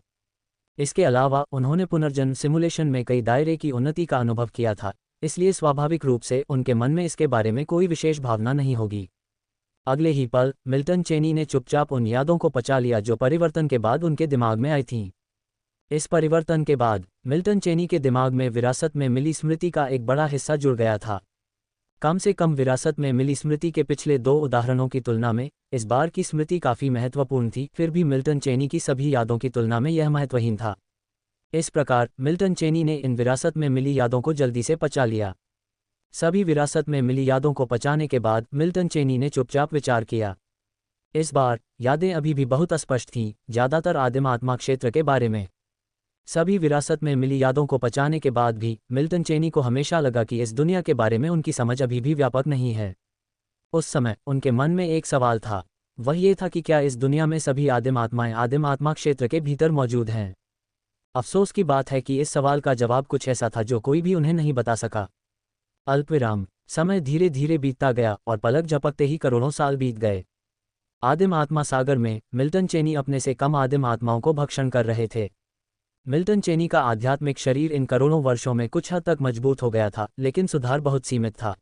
इसके अलावा उन्होंने पुनर्जन्म सिमुलेशन में कई दायरे की उन्नति का अनुभव किया था, इसलिए स्वाभाविक रूप से उनके मन में इसके बारे में कोई विशेष भावना नहीं होगी। अगले ही पल मिल्टन चेनी ने चुपचाप उन यादों को पचा लिया जो परिवर्तन के बाद उनके दिमाग में आई थीं। इस परिवर्तन के बाद मिल्टन चेनी के दिमाग में विरासत में मिली स्मृति का एक बड़ा हिस्सा जुड़ गया था। कम से कम विरासत में मिली स्मृति के पिछले 2 उदाहरणों की तुलना में इस बार की स्मृति काफ़ी महत्वपूर्ण थी, फिर भी मिल्टन चेनी की सभी यादों की तुलना में यह महत्वहीन था। इस प्रकार मिल्टन चेनी ने इन विरासत में मिली यादों को जल्दी से पचा लिया। सभी विरासत में मिली यादों को पचाने के बाद मिल्टन चेनी ने चुपचाप विचार किया। इस बार यादें अभी भी बहुत अस्पष्ट थीं, ज़्यादातर आदिम आत्मा क्षेत्र के बारे में। सभी विरासत में मिली यादों को पचाने के बाद भी मिल्टन चेनी को हमेशा लगा कि इस दुनिया के बारे में उनकी समझ अभी भी व्यापक नहीं है। उस समय उनके मन में एक सवाल था। वह ये था कि क्या इस दुनिया में सभी आदिम आत्माएं आदिम आत्मा क्षेत्र के भीतर मौजूद हैं। अफसोस की बात है कि इस सवाल का जवाब कुछ ऐसा था जो कोई भी उन्हें नहीं बता सका। अल्पविराम। समय धीरे धीरे बीतता गया और पलक झपकते ही करोड़ों साल बीत गए। आदिम आत्मा सागर में मिल्टन चेनी अपने से कम आदिम आत्माओं को भक्षण कर रहे थे। मिल्टन चेनी का आध्यात्मिक शरीर इन करोड़ों वर्षों में कुछ हद तक मजबूत हो गया था, लेकिन सुधार बहुत सीमित था।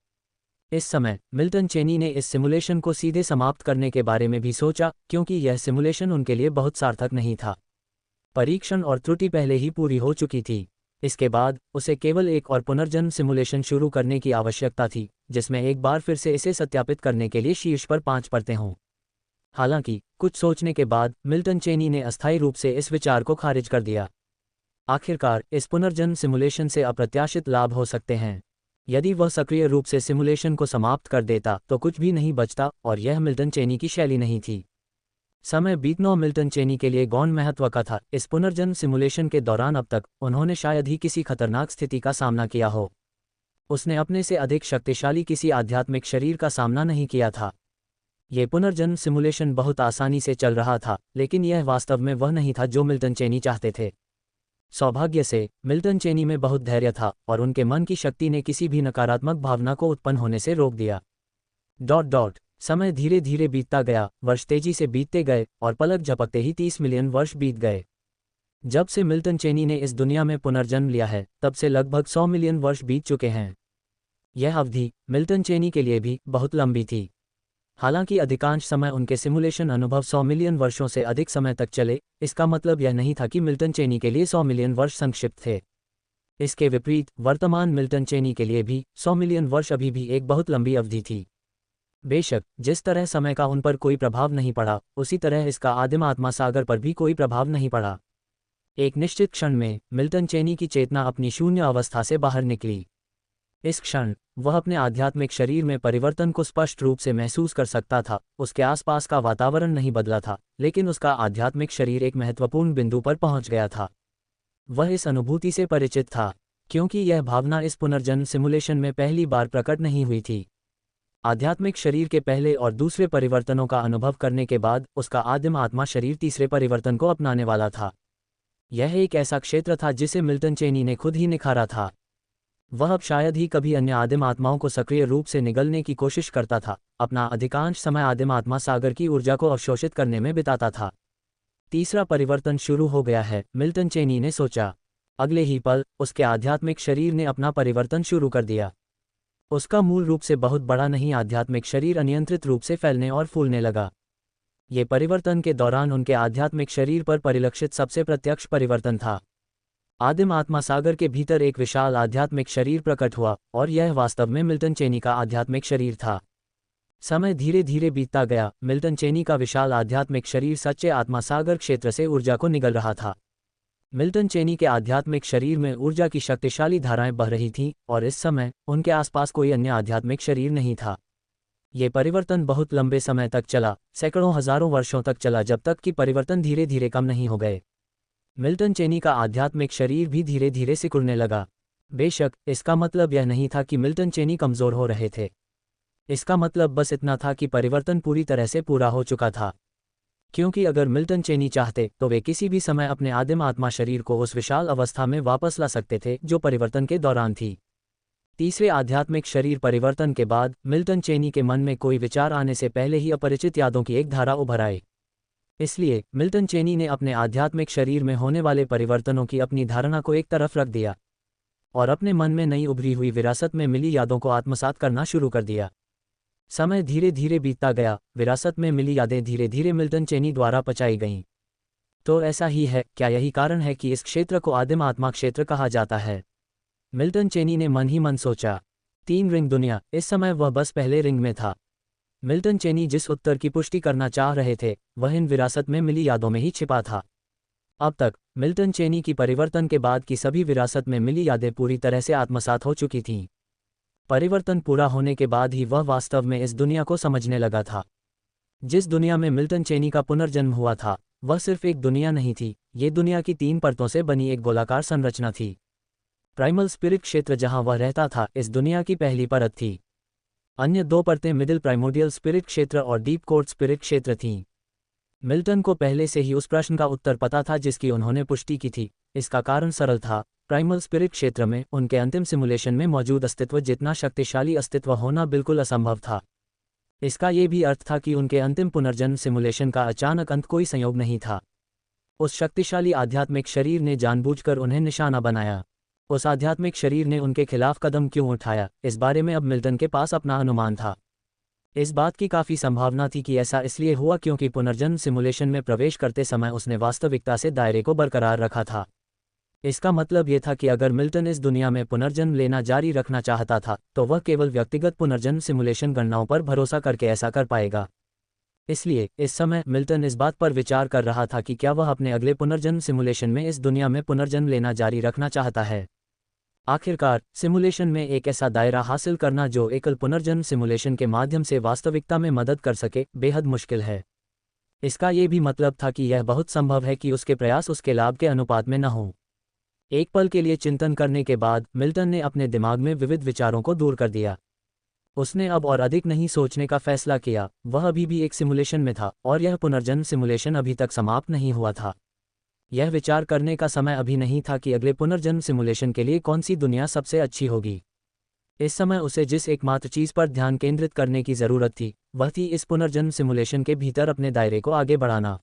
इस समय मिल्टन चेनी ने इस सिमुलेशन को सीधे समाप्त करने के बारे में भी सोचा, क्योंकि यह सिमुलेशन उनके लिए बहुत सार्थक नहीं था। परीक्षण और त्रुटि पहले ही पूरी हो चुकी थी। इसके बाद उसे केवल एक और पुनर्जन्म सिमुलेशन शुरू करने की आवश्यकता थी, जिसमें एक बार फिर से इसे सत्यापित करने के लिए शीर्ष पर 5 परतें हों। हालांकि कुछ सोचने के बाद मिल्टन चेनी ने अस्थायी रूप से इस विचार को खारिज कर दिया। आखिरकार इस पुनर्जन्म सिमुलेशन से अप्रत्याशित लाभ हो सकते हैं। यदि वह सक्रिय रूप से सिमुलेशन को समाप्त कर देता तो कुछ भी नहीं बचता, और यह मिल्टन चेनी की शैली नहीं थी। समय बीतना मिल्टन चेनी के लिए गौण महत्व का था। इस पुनर्जन्म सिमुलेशन के दौरान अब तक उन्होंने शायद ही किसी खतरनाक स्थिति का सामना किया हो। उसने अपने से अधिक शक्तिशाली किसी आध्यात्मिक शरीर का सामना नहीं किया था। ये पुनर्जन्म सिमुलेशन बहुत आसानी से चल रहा था, लेकिन यह वास्तव में वह नहीं था जो मिल्टन चेनी चाहते थे। सौभाग्य से मिल्टन चेनी में बहुत धैर्य था, और उनके मन की शक्ति ने किसी भी नकारात्मक भावना को उत्पन्न होने से रोक दिया। समय धीरे धीरे बीतता गया, वर्ष तेजी से बीतते गए, और पलक झपकते ही 30 मिलियन वर्ष बीत गए। जब से मिल्टन चेनी ने इस दुनिया में पुनर्जन्म लिया है, तब से लगभग 100 मिलियन वर्ष बीत चुके हैं। यह अवधि मिल्टन चेनी के लिए भी बहुत लंबी थी। हालांकि अधिकांश समय उनके सिमुलेशन अनुभव 100 मिलियन वर्षों से अधिक समय तक चले, इसका मतलब यह नहीं था कि मिल्टन चेनी के लिए 100 मिलियन वर्ष संक्षिप्त थे। इसके विपरीत वर्तमान मिल्टन चेनी के लिए भी 100 मिलियन वर्ष अभी भी एक बहुत लंबी अवधि थी। बेशक जिस तरह समय का उन पर कोई प्रभाव नहीं पड़ा, उसी तरह इसका आदिम आत्मा सागर पर भी कोई प्रभाव नहीं पड़ा। एक निश्चित क्षण में मिल्टन चेनी की चेतना अपनी शून्य अवस्था से बाहर निकली। इस क्षण वह अपने आध्यात्मिक शरीर में परिवर्तन को स्पष्ट रूप से महसूस कर सकता था। उसके आसपास का वातावरण नहीं बदला था, लेकिन उसका आध्यात्मिक शरीर एक महत्वपूर्ण बिंदु पर पहुंच गया था। वह इस अनुभूति से परिचित था, क्योंकि यह भावना इस पुनर्जन्म सिमुलेशन में पहली बार प्रकट नहीं हुई थी। आध्यात्मिक शरीर के पहले और दूसरे परिवर्तनों का अनुभव करने के बाद उसका आदिम आत्मा शरीर तीसरे परिवर्तन को अपनाने वाला था। यह एक ऐसा क्षेत्र था जिसे मिल्टन चेनी ने खुद ही निखारा था। वह अब शायद ही कभी अन्य आदिम आत्माओं को सक्रिय रूप से निगलने की कोशिश करता था, अपना अधिकांश समय आदिम आत्मा सागर की ऊर्जा को अवशोषित करने में बिताता था। तीसरा परिवर्तन शुरू हो गया है, मिल्टन चेनी ने सोचा। अगले ही पल उसके आध्यात्मिक शरीर ने अपना परिवर्तन शुरू कर दिया। उसका मूल रूप से बहुत बड़ा नहीं आध्यात्मिक शरीर अनियंत्रित रूप से फैलने और फूलने लगा। ये परिवर्तन के दौरान उनके आध्यात्मिक शरीर पर परिलक्षित सबसे प्रत्यक्ष परिवर्तन था। आदिम आत्मा सागर के भीतर एक विशाल आध्यात्मिक शरीर प्रकट हुआ, और यह वास्तव में मिल्टन चेनी का आध्यात्मिक शरीर था। समय धीरे धीरे बीतता गया, मिल्टन चेनी का विशाल आध्यात्मिक शरीर सच्चे आत्मा सागर क्षेत्र से ऊर्जा को निगल रहा था। मिल्टन चेनी के आध्यात्मिक शरीर में ऊर्जा की शक्तिशाली धाराएं बह रही थीं, और इस समय उनके आसपास कोई अन्य आध्यात्मिक शरीर नहीं था। ये परिवर्तन बहुत लंबे समय तक चला, सैकड़ों हजारों वर्षों तक चला, जब तक कि परिवर्तन धीरे धीरे कम नहीं हो गए। मिल्टन चेनी का आध्यात्मिक शरीर भी धीरे धीरे सिकुड़ने लगा। बेशक इसका मतलब यह नहीं था कि मिल्टन चेनी कमजोर हो रहे थे। इसका मतलब बस इतना था कि परिवर्तन पूरी तरह से पूरा हो चुका था। क्योंकि अगर मिल्टन चेनी चाहते तो वे किसी भी समय अपने आदिम आत्मा शरीर को उस विशाल अवस्था में वापस ला सकते थे जो परिवर्तन के दौरान थी। तीसरे आध्यात्मिक शरीर परिवर्तन के बाद मिल्टन चेनी के मन में कोई विचार आने से पहले ही अपरिचित यादों की एक धारा उभर आई। इसलिए मिल्टन चेनी ने अपने आध्यात्मिक शरीर में होने वाले परिवर्तनों की अपनी धारणा को एक तरफ रख दिया, और अपने मन में नई उभरी हुई विरासत में मिली यादों को आत्मसात करना शुरू कर दिया। समय धीरे धीरे बीतता गया, विरासत में मिली यादें धीरे धीरे मिल्टन चेनी द्वारा पचाई गईं। तो ऐसा ही है, क्या यही कारण है कि इस क्षेत्र को आदिम आत्मा क्षेत्र कहा जाता है? मिल्टन चेनी ने मन ही मन सोचा। 3 रिंग दुनिया। इस समय वह बस पहले रिंग में था। मिल्टन चेनी जिस उत्तर की पुष्टि करना चाह रहे थे वह इन विरासत में मिली यादों में ही छिपा था। अब तक मिल्टन चेनी की परिवर्तन के बाद की सभी विरासत में मिली यादें पूरी तरह से आत्मसात हो चुकी थीं। परिवर्तन पूरा होने के बाद ही वह वास्तव में इस दुनिया को समझने लगा था। जिस दुनिया में मिल्टन चेनी का पुनर्जन्म हुआ था वह सिर्फ एक दुनिया नहीं थी, ये दुनिया की 3 परतों से बनी एक गोलाकार संरचना थी। प्राइमल स्पिरिट क्षेत्र जहां वह रहता था इस दुनिया की पहली परत थी। अन्य दो परतें मिडिल प्राइमोर्डियल स्पिरिट क्षेत्र और डीप कोर्ट स्पिरिट क्षेत्र थीं। मिल्टन को पहले से ही उस प्रश्न का उत्तर पता था जिसकी उन्होंने पुष्टि की थी। इसका कारण सरल था, प्राइमल स्पिरिट क्षेत्र में उनके अंतिम सिमुलेशन में मौजूद अस्तित्व जितना शक्तिशाली अस्तित्व होना बिल्कुल असंभव था। इसका ये भी अर्थ था कि उनके अंतिम पुनर्जन्म सिमुलेशन का अचानक अंत कोई संयोग नहीं था। उस शक्तिशाली आध्यात्मिक शरीर ने जानबूझकर उन्हें निशाना बनाया। उस आध्यात्मिक शरीर ने उनके खिलाफ कदम क्यों उठाया, इस बारे में अब मिल्टन के पास अपना अनुमान था। इस बात की काफ़ी संभावना थी कि ऐसा इसलिए हुआ क्योंकि पुनर्जन्म सिमुलेशन में प्रवेश करते समय उसने वास्तविकता से दायरे को बरकरार रखा था। इसका मतलब ये था कि अगर मिल्टन इस दुनिया में पुनर्जन्म लेना जारी रखना चाहता था तो वह केवल व्यक्तिगत पुनर्जन्म सिमुलेशन गणनाओं पर भरोसा करके ऐसा कर पाएगा। इसलिए इस समय मिल्टन इस बात पर विचार कर रहा था कि क्या वह अपने अगले पुनर्जन्म सिमुलेशन में इस दुनिया में पुनर्जन्म लेना जारी रखना चाहता है। आखिरकार सिमुलेशन में एक ऐसा दायरा हासिल करना जो एकल पुनर्जन्म सिमुलेशन के माध्यम से वास्तविकता में मदद कर सके, बेहद मुश्किल है। इसका ये भी मतलब था कि यह बहुत संभव है कि उसके प्रयास उसके लाभ के अनुपात में न हों। एक पल के लिए चिंतन करने के बाद मिल्टन ने अपने दिमाग में विविध विचारों को दूर कर दिया। उसने अब और अधिक नहीं सोचने का फैसला किया। वह अभी भी एक सिमुलेशन में था और यह पुनर्जन्म सिमुलेशन अभी तक समाप्त नहीं हुआ था। यह विचार करने का समय अभी नहीं था कि अगले पुनर्जन्म सिमुलेशन के लिए कौन सी दुनिया सबसे अच्छी होगी। इस समय उसे जिस एकमात्र चीज़ पर ध्यान केंद्रित करने की ज़रूरत थी वह थी इस पुनर्जन्म सिमुलेशन के भीतर अपने दायरे को आगे बढ़ाना।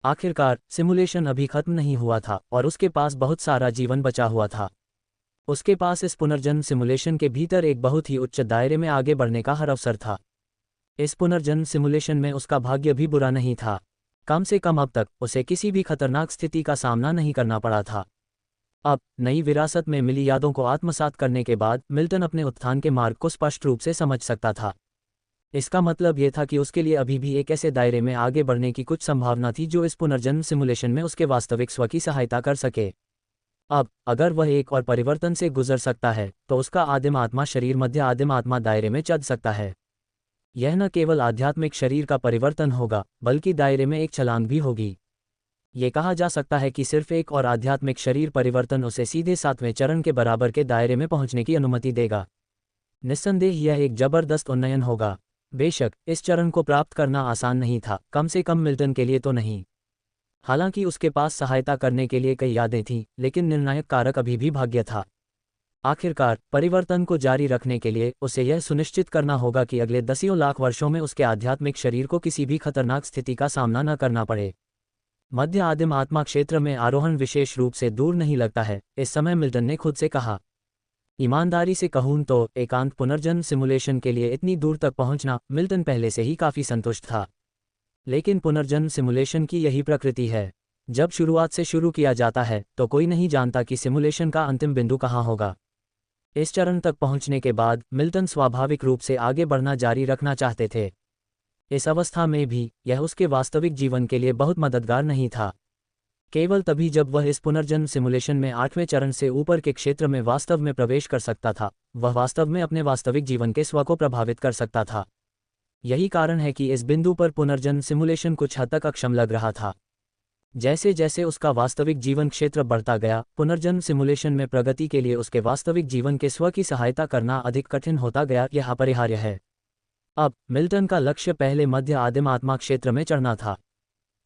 आखिरकार सिमुलेशन अभी खत्म नहीं हुआ था और उसके पास बहुत सारा जीवन बचा हुआ था। उसके पास इस पुनर्जन्म सिमुलेशन के भीतर एक बहुत ही उच्च दायरे में आगे बढ़ने का हर अवसर था। इस पुनर्जन्म सिमुलेशन में उसका भाग्य भी बुरा नहीं था। कम से कम अब तक उसे किसी भी खतरनाक स्थिति का सामना नहीं करना पड़ा था। अब नई विरासत में मिली यादों को आत्मसात करने के बाद मिल्टन अपने उत्थान के मार्ग को स्पष्ट रूप से समझ सकता था। इसका मतलब यह था कि उसके लिए अभी भी एक ऐसे दायरे में आगे बढ़ने की कुछ संभावना थी जो इस पुनर्जन्म सिमुलेशन में उसके वास्तविक स्व की सहायता कर सके। अब अगर वह एक और परिवर्तन से गुजर सकता है तो उसका आदिम आत्मा शरीर मध्य आदिम आत्मा दायरे में चढ़ सकता है। यह न केवल आध्यात्मिक शरीर का परिवर्तन होगा बल्कि दायरे में एक छलांग भी होगी। ये कहा जा सकता है कि सिर्फ एक और आध्यात्मिक शरीर परिवर्तन उसे सीधे 7वें चरण के बराबर के दायरे में पहुंचने की अनुमति देगा। निस्संदेह यह एक जबरदस्त उन्नयन होगा। बेशक इस चरण को प्राप्त करना आसान नहीं था, कम से कम मिल्टन के लिए तो नहीं। हालांकि उसके पास सहायता करने के लिए कई यादें थीं, लेकिन निर्णायक कारक अभी भी भाग्य था। आखिरकार परिवर्तन को जारी रखने के लिए उसे यह सुनिश्चित करना होगा कि अगले दसियों लाख वर्षों में उसके आध्यात्मिक शरीर को किसी भी खतरनाक स्थिति का सामना न करना पड़े। मध्य आदिम आत्मा क्षेत्र में आरोहण विशेष रूप से दूर नहीं लगता है, इस समय मिल्टन ने खुद से कहा। ईमानदारी से कहूं तो एकांत पुनर्जन्म सिमुलेशन के लिए इतनी दूर तक पहुंचना मिल्टन पहले से ही काफ़ी संतुष्ट था। लेकिन पुनर्जन्म सिमुलेशन की यही प्रकृति है। जब शुरुआत से शुरू किया जाता है तो कोई नहीं जानता कि सिमुलेशन का अंतिम बिंदु कहाँ होगा। इस चरण तक पहुंचने के बाद मिल्टन स्वाभाविक रूप से आगे बढ़ना जारी रखना चाहते थे। इस अवस्था में भी यह उसके वास्तविक जीवन के लिए बहुत मददगार नहीं था। केवल तभी जब वह इस पुनर्जन्म सिमुलेशन में 8वें चरण से ऊपर के क्षेत्र में वास्तव में प्रवेश कर सकता था, वह वास्तव में अपने वास्तविक जीवन के स्व को प्रभावित कर सकता था। यही कारण है कि इस बिंदु पर पुनर्जन्म सिमुलेशन कुछ हद तक अक्षम लग रहा था। जैसे जैसे उसका वास्तविक जीवन क्षेत्र बढ़ता गया, पुनर्जन्म सिमुलेशन में प्रगति के लिए उसके वास्तविक जीवन के स्व की सहायता करना अधिक कठिन होता गया। यह अपरिहार्य है। अब मिल्टन का लक्ष्य पहले मध्य आदिम आत्मा क्षेत्र में चढ़ना था।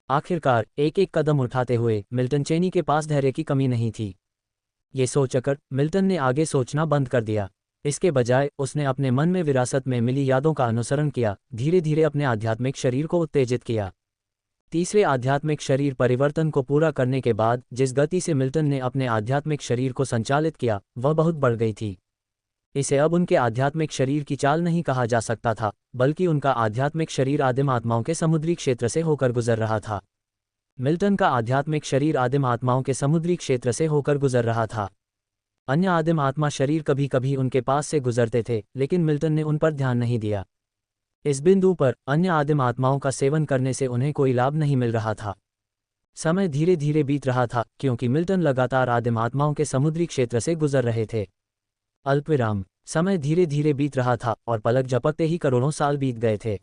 आखिरकार एक एक कदम उठाते हुए मिल्टन चेनी के पास धैर्य की कमी नहीं थी। ये सोचकर मिल्टन ने आगे सोचना बंद कर दिया। इसके बजाय उसने अपने मन में विरासत में मिली यादों का अनुसरण किया, धीरे धीरे अपने आध्यात्मिक शरीर को उत्तेजित किया। तीसरे आध्यात्मिक शरीर परिवर्तन को पूरा करने के बाद जिस गति से मिल्टन ने अपने आध्यात्मिक शरीर को संचालित किया वह बहुत बढ़ गई थी। इसे अब उनके आध्यात्मिक शरीर की चाल नहीं कहा जा सकता था, बल्कि उनका आध्यात्मिक शरीर आदिम आत्माओं के समुद्री क्षेत्र से होकर गुजर रहा था। मिल्टन का आध्यात्मिक शरीर आदिम आत्माओं के समुद्री क्षेत्र से होकर गुजर रहा था। अन्य आदिम आत्मा शरीर कभी कभी उनके पास से गुजरते थे, लेकिन मिल्टन ने उन पर ध्यान नहीं दिया। इस बिंदु पर अन्य आदिम आत्माओं का सेवन करने से उन्हें कोई लाभ नहीं मिल रहा था। समय धीरे धीरे बीत रहा था क्योंकि मिल्टन लगातार आदिम आत्माओं के समुद्री क्षेत्र से गुजर रहे थे। अल्पविराम। समय धीरे धीरे बीत रहा था और पलक झपकते ही करोड़ों साल बीत गए थे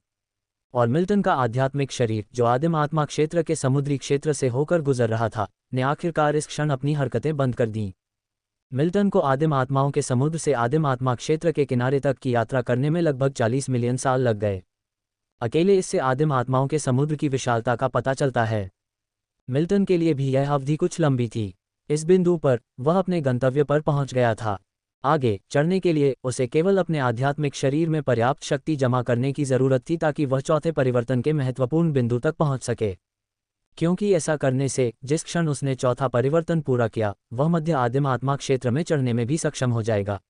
और मिल्टन का आध्यात्मिक शरीर जो आदिम आत्मा क्षेत्र के समुद्री क्षेत्र से होकर गुजर रहा था ने आखिरकार इस क्षण अपनी हरकतें बंद कर दीं। मिल्टन को आदिम आत्माओं के समुद्र से आदिम आत्मा क्षेत्र के किनारे तक की यात्रा करने में लगभग 40 मिलियन साल लग गए। अकेले इससे आदिम आत्माओं के समुद्र की विशालता का पता चलता है। मिल्टन के लिए भी यह अवधि कुछ लंबी थी। इस बिंदु पर वह अपने गंतव्य पर पहुंच गया था। आगे चढ़ने के लिए उसे केवल अपने आध्यात्मिक शरीर में पर्याप्त शक्ति जमा करने की जरूरत थी ताकि वह चौथे परिवर्तन के महत्वपूर्ण बिंदु तक पहुंच सके। क्योंकि ऐसा करने से जिस क्षण उसने चौथा परिवर्तन पूरा किया, वह मध्य आदिम आत्मा क्षेत्र में चढ़ने में भी सक्षम हो जाएगा।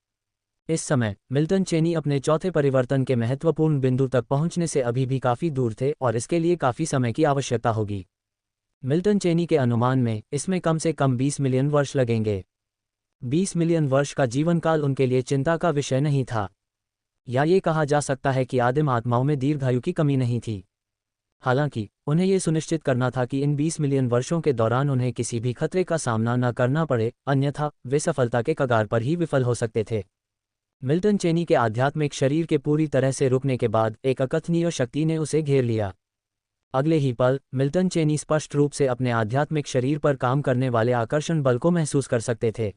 इस समय मिल्टन चेनी अपने चौथे परिवर्तन के महत्वपूर्ण बिंदु तक पहुंचने से अभी भी काफी दूर थे और इसके लिए काफी समय की आवश्यकता होगी। मिल्टन चेनी के अनुमान में इसमें कम से कम 20 मिलियन वर्ष लगेंगे। 20 मिलियन वर्ष का जीवन काल उनके लिए चिंता का विषय नहीं था। या ये कहा जा सकता है कि आदिम आत्माओं में दीर्घायु की कमी नहीं थी। हालांकि उन्हें ये सुनिश्चित करना था कि इन 20 मिलियन वर्षों के दौरान उन्हें किसी भी खतरे का सामना न करना पड़े, अन्यथा वे सफलता के कगार पर ही विफल हो सकते थे। मिल्टन चेनी के आध्यात्मिक शरीर के पूरी तरह से रुकने के बाद एक अकथनीय शक्ति ने उसे घेर लिया। अगले ही पल मिल्टन चेनी स्पष्ट रूप से अपने आध्यात्मिक शरीर पर काम करने वाले आकर्षण बल को महसूस कर सकते थे।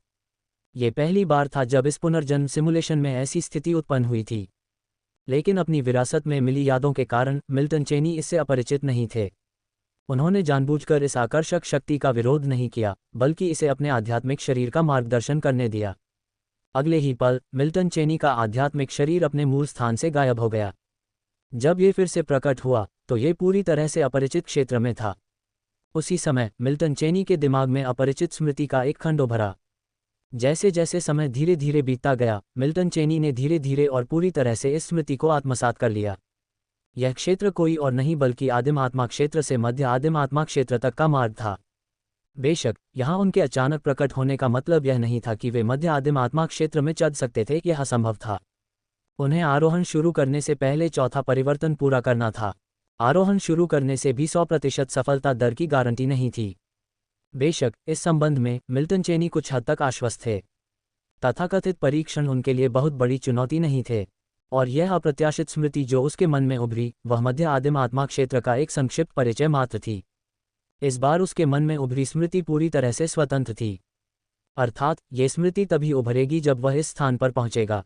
ये पहली बार था जब इस पुनर्जन्म सिमुलेशन में ऐसी स्थिति उत्पन्न हुई थी। लेकिन अपनी विरासत में मिली यादों के कारण मिल्टन चेनी इससे अपरिचित नहीं थे। उन्होंने जानबूझकर इस आकर्षक शक्ति का विरोध नहीं किया, बल्कि इसे अपने आध्यात्मिक शरीर का मार्गदर्शन करने दिया। अगले ही पल मिल्टन चेनी का आध्यात्मिक शरीर अपने मूल स्थान से गायब हो गया। जब ये फिर से प्रकट हुआ तो ये पूरी तरह से अपरिचित क्षेत्र में था। उसी समय मिल्टन चेनी के दिमाग में अपरिचित स्मृति का एक खंड उभरा। जैसे जैसे समय धीरे धीरे बीतता गया, मिल्टन चेनी ने धीरे धीरे और पूरी तरह से इस स्मृति को आत्मसात कर लिया। यह क्षेत्र कोई और नहीं बल्कि आदिम आत्मा क्षेत्र से मध्य आदिम आत्मा क्षेत्र तक का मार्ग था। बेशक यहाँ उनके अचानक प्रकट होने का मतलब यह नहीं था कि वे मध्य आदिम आत्मा क्षेत्र में चढ़ सकते थे, यह असंभव था। उन्हें आरोहण शुरू करने से पहले चौथा परिवर्तन पूरा करना था। आरोहण शुरू करने से भी 100% सफलता दर की गारंटी नहीं थी। बेशक इस संबंध में मिल्टन चेनी कुछ हद तक आश्वस्त थे। तथाकथित परीक्षण उनके लिए बहुत बड़ी चुनौती नहीं थे, और यह अप्रत्याशित स्मृति जो उसके मन में उभरी वह मध्य आदिम आत्मा क्षेत्र का एक संक्षिप्त परिचय मात्र थी। इस बार उसके मन में उभरी स्मृति पूरी तरह से स्वतंत्र थी। अर्थात ये स्मृति तभी उभरेगी जब वह इस स्थान पर पहुंचेगा।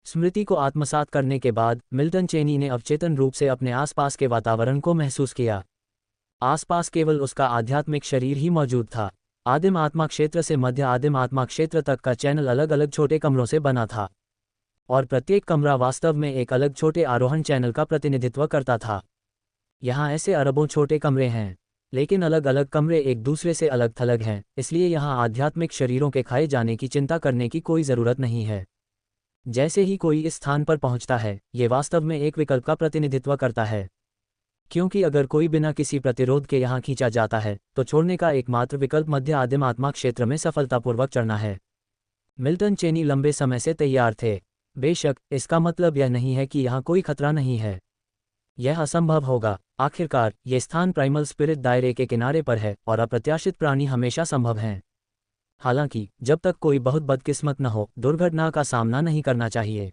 स्मृति को आत्मसात करने के बाद मिल्टन चेनी ने अवचेतन रूप से अपने आसपास के वातावरण को महसूस किया। आसपास केवल उसका आध्यात्मिक शरीर ही मौजूद था। आदिम आत्मा क्षेत्र से मध्य आदिम आत्मा क्षेत्र तक का चैनल अलग अलग छोटे कमरों से बना था, और प्रत्येक कमरा वास्तव में एक अलग छोटे आरोहण चैनल का प्रतिनिधित्व करता था। यहाँ ऐसे अरबों छोटे कमरे हैं, लेकिन अलग अलग कमरे एक दूसरे से अलग थलग हैं, इसलिए यहाँ आध्यात्मिक शरीरों के खाए जाने की चिंता करने की कोई ज़रूरत नहीं है। जैसे ही कोई इस स्थान पर पहुँचता है, ये वास्तव में एक विकल्प का प्रतिनिधित्व करता है, क्योंकि अगर कोई बिना किसी प्रतिरोध के यहाँ खींचा जाता है तो छोड़ने का एकमात्र विकल्प मध्य आदिम आत्मा क्षेत्र में सफलतापूर्वक चढ़ना है। मिल्टन चेनी लंबे समय से तैयार थे। बेशक इसका मतलब यह नहीं है कि यहाँ कोई खतरा नहीं है। यह असंभव होगा। आखिरकार ये स्थान प्राइमल स्पिरिट दायरे के किनारे पर है और अप्रत्याशित प्राणी हमेशा संभव हैं। हालांकि जब तक कोई बहुत बदकिस्मत न हो, दुर्घटना का सामना नहीं करना चाहिए।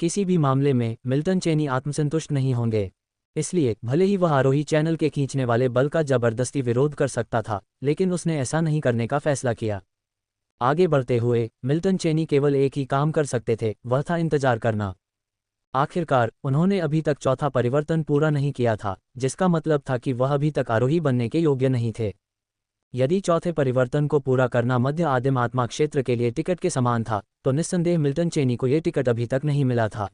किसी भी मामले में मिल्टन चेनी आत्मसंतुष्ट नहीं होंगे। इसलिए भले ही वह आरोही चैनल के खींचने वाले बल का जबरदस्ती विरोध कर सकता था, लेकिन उसने ऐसा नहीं करने का फैसला किया। आगे बढ़ते हुए मिल्टन चेनी केवल एक ही काम कर सकते थे, वह था इंतजार करना। आखिरकार उन्होंने अभी तक चौथा परिवर्तन पूरा नहीं किया था, जिसका मतलब था कि वह अभी तक आरोही बनने के योग्य नहीं थे। यदि चौथे परिवर्तन को पूरा करना मध्य आदिम आत्मा क्षेत्र के लिए टिकट के समान था, तो निस्संदेह मिल्टन चेनी को यह टिकट अभी तक नहीं मिला था।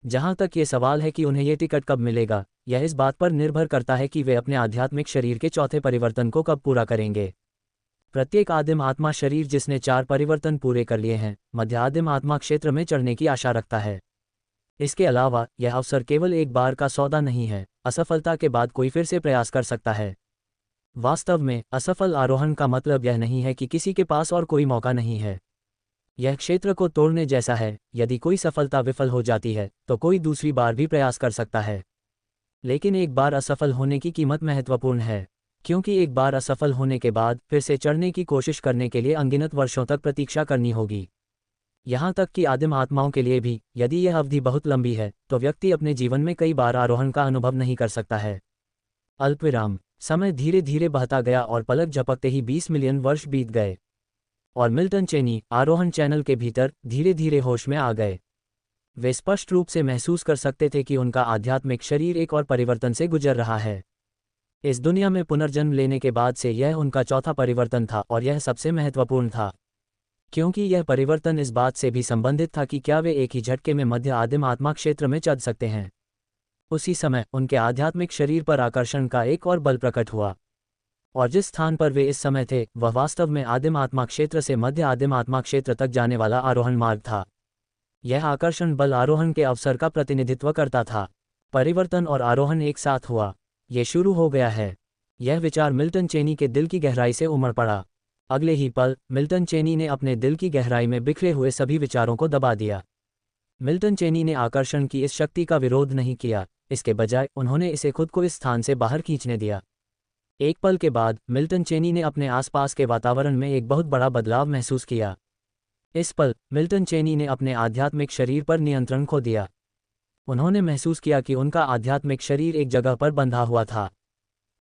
जहां तक ये सवाल है कि उन्हें यह टिकट कब मिलेगा, यह इस बात पर निर्भर करता है कि वे अपने आध्यात्मिक शरीर के चौथे परिवर्तन को कब पूरा करेंगे। प्रत्येक आदिम आत्मा शरीर जिसने 4 परिवर्तन पूरे कर लिए हैं, मध्य आदिम आत्मा क्षेत्र में चढ़ने की आशा रखता है। इसके अलावा यह अवसर केवल एक बार का सौदा नहीं है। असफलता के बाद कोई फिर से प्रयास कर सकता है। वास्तव में असफल आरोहण का मतलब यह नहीं है कि किसी के पास और कोई मौका नहीं है। यह क्षेत्र को तोड़ने जैसा है। यदि कोई सफलता विफल हो जाती है तो कोई दूसरी बार भी प्रयास कर सकता है। लेकिन एक बार असफल होने की कीमत महत्वपूर्ण है, क्योंकि एक बार असफल होने के बाद फिर से चढ़ने की कोशिश करने के लिए अनगिनत वर्षों तक प्रतीक्षा करनी होगी। यहाँ तक कि आदिम आत्माओं के लिए भी, यदि यह अवधि बहुत लंबी है तो व्यक्ति अपने जीवन में कई बार आरोहण का अनुभव नहीं कर सकता है। अल्पविराम। समय धीरे धीरे बहता गया और पलक झपकते ही 20 मिलियन वर्ष बीत गए। और मिल्टन चेनी आरोहण चैनल के भीतर धीरे धीरे होश में आ गए। वे स्पष्ट रूप से महसूस कर सकते थे कि उनका आध्यात्मिक शरीर एक और परिवर्तन से गुजर रहा है। इस दुनिया में पुनर्जन्म लेने के बाद से यह उनका चौथा परिवर्तन था और यह सबसे महत्वपूर्ण था, क्योंकि यह परिवर्तन इस बात से भी संबंधित था कि क्या वे एक ही झटके में मध्य आदिम आत्मा क्षेत्र में चढ़ सकते हैं। उसी समय उनके आध्यात्मिक शरीर पर आकर्षण का एक और बल प्रकट हुआ, और जिस स्थान पर वे इस समय थे वह वास्तव में आदिम आत्मा क्षेत्र से मध्य आदिम आत्मा क्षेत्र तक जाने वाला आरोहण मार्ग था। यह आकर्षण बल आरोहण के अवसर का प्रतिनिधित्व करता था। परिवर्तन और आरोहण एक साथ हुआ। ये शुरू हो गया है। यह विचार मिल्टन चेनी के दिल की गहराई से उमड़ पड़ा। अगले ही पल मिल्टन चेनी ने अपने दिल की गहराई में बिखरे हुए सभी विचारों को दबा दिया। मिल्टन चेनी ने आकर्षण की इस शक्ति का विरोध नहीं किया, इसके बजाय उन्होंने इसे खुद को इस स्थान से बाहर खींचने दिया। एक पल के बाद मिल्टन चेनी ने अपने आसपास के वातावरण में एक बहुत बड़ा बदलाव महसूस किया। इस पल मिल्टन चेनी ने अपने आध्यात्मिक शरीर पर नियंत्रण खो दिया। उन्होंने महसूस किया कि उनका आध्यात्मिक शरीर एक जगह पर बंधा हुआ था।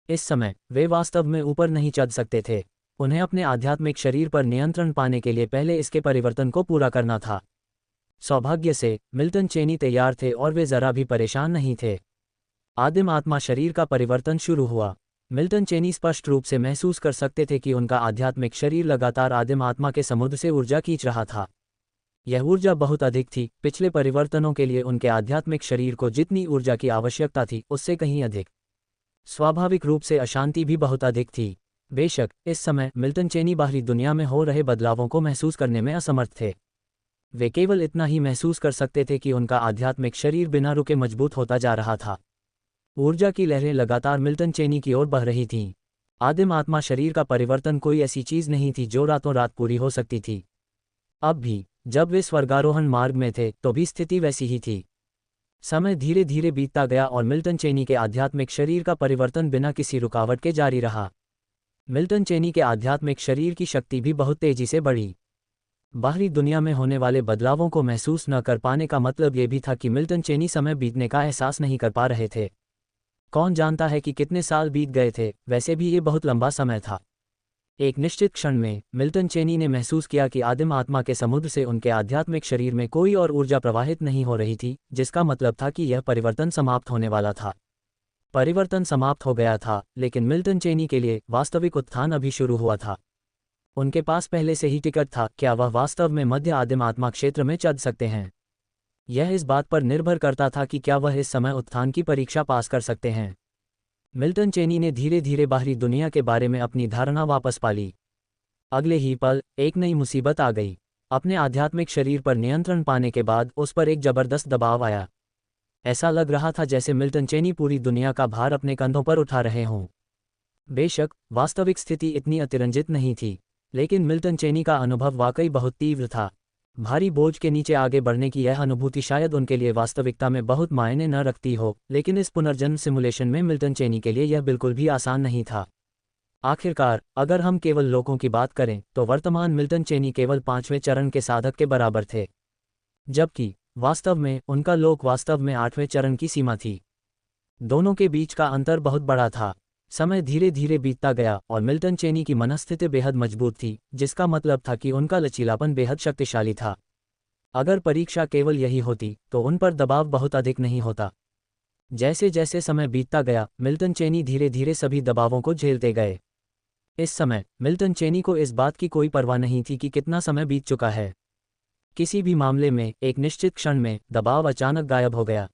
इस समय वे वास्तव में ऊपर नहीं चढ़ सकते थे। उन्हें अपने आध्यात्मिक शरीर पर नियंत्रण पाने के लिए पहले इसके परिवर्तन को पूरा करना था। सौभाग्य से मिल्टन चेनी तैयार थे और वे जरा भी परेशान नहीं थे। आदिम आत्मा शरीर का परिवर्तन शुरू हुआ। मिल्टन चेनी स्पष्ट रूप से महसूस कर सकते थे कि उनका आध्यात्मिक शरीर लगातार आदिम आत्मा के समुद्र से ऊर्जा खींच रहा था। यह ऊर्जा बहुत अधिक थी। पिछले परिवर्तनों के लिए उनके आध्यात्मिक शरीर को जितनी ऊर्जा की आवश्यकता थी उससे कहीं अधिक। स्वाभाविक रूप से अशांति भी बहुत अधिक थी। बेशक इस समय मिल्टन चेनी बाहरी दुनिया में हो रहे बदलावों को महसूस करने में असमर्थ थे। वे केवल इतना ही महसूस कर सकते थे कि उनका आध्यात्मिक शरीर बिना रुके मजबूत होता जा रहा था। ऊर्जा की लहरें लगातार मिल्टन चेनी की ओर बह रही थीं। आदिम आत्मा शरीर का परिवर्तन कोई ऐसी चीज नहीं थी जो रातों रात पूरी हो सकती थी। अब भी जब वे स्वर्गारोहण मार्ग में थे तो भी स्थिति वैसी ही थी। समय धीरे धीरे बीतता गया और मिल्टन चेनी के आध्यात्मिक शरीर का परिवर्तन बिना किसी रुकावट के जारी रहा। मिल्टन चेनी के आध्यात्मिक शरीर की शक्ति भी बहुत तेजी से बढ़ी। बाहरी दुनिया में होने वाले बदलावों को महसूस न कर पाने का मतलब ये भी था कि मिल्टन चेनी समय बीतने का एहसास नहीं कर पा रहे थे। कौन जानता है कि कितने साल बीत गए थे, वैसे भी ये बहुत लंबा समय था। एक निश्चित क्षण में मिल्टन चेनी ने महसूस किया कि आदिम आत्मा के समुद्र से उनके आध्यात्मिक शरीर में कोई और ऊर्जा प्रवाहित नहीं हो रही थी, जिसका मतलब था कि यह परिवर्तन समाप्त होने वाला था। परिवर्तन समाप्त हो गया था, लेकिन मिल्टन चेनी के लिए वास्तविक उत्थान अभी शुरू हुआ था। उनके पास पहले से ही टिकट था। क्या वह वास्तव में मध्य आदिम आत्मा क्षेत्र में चढ़ सकते हैं? यह इस बात पर निर्भर करता था कि क्या वह इस समय उत्थान की परीक्षा पास कर सकते हैं। मिल्टन चेनी ने धीरे धीरे बाहरी दुनिया के बारे में अपनी धारणा वापस पा ली। अगले ही पल एक नई मुसीबत आ गई। अपने आध्यात्मिक शरीर पर नियंत्रण पाने के बाद उस पर एक जबरदस्त दबाव आया। ऐसा लग रहा था जैसे मिल्टन चेनी पूरी दुनिया का भार अपने कंधों पर उठा रहे हों। बेशक वास्तविक स्थिति इतनी अतिरंजित नहीं थी, लेकिन मिल्टन चेनी का अनुभव वाकई बहुत तीव्र था। भारी बोझ के नीचे आगे बढ़ने की यह अनुभूति शायद उनके लिए वास्तविकता में बहुत मायने न रखती हो, लेकिन इस पुनर्जन्म सिमुलेशन में मिल्टन चेनी के लिए यह बिल्कुल भी आसान नहीं था। आखिरकार अगर हम केवल लोगों की बात करें तो वर्तमान मिल्टन चेनी केवल 5वें चरण के साधक के बराबर थे, जबकि वास्तव में उनका लोक वास्तव में 8वें चरण की सीमा थी। दोनों के बीच का अंतर बहुत बड़ा था। समय धीरे धीरे बीतता गया और मिल्टन चेनी की मनस्थिति बेहद मजबूत थी, जिसका मतलब था कि उनका लचीलापन बेहद शक्तिशाली था। अगर परीक्षा केवल यही होती तो उन पर दबाव बहुत अधिक नहीं होता। जैसे जैसे समय बीतता गया मिल्टन चेनी धीरे धीरे सभी दबावों को झेलते गए। इस समय मिल्टन चेनी को इस बात की कोई परवाह नहीं थी कि कितना समय बीत चुका है। किसी भी मामले में एक निश्चित क्षण में दबाव अचानक गायब हो गया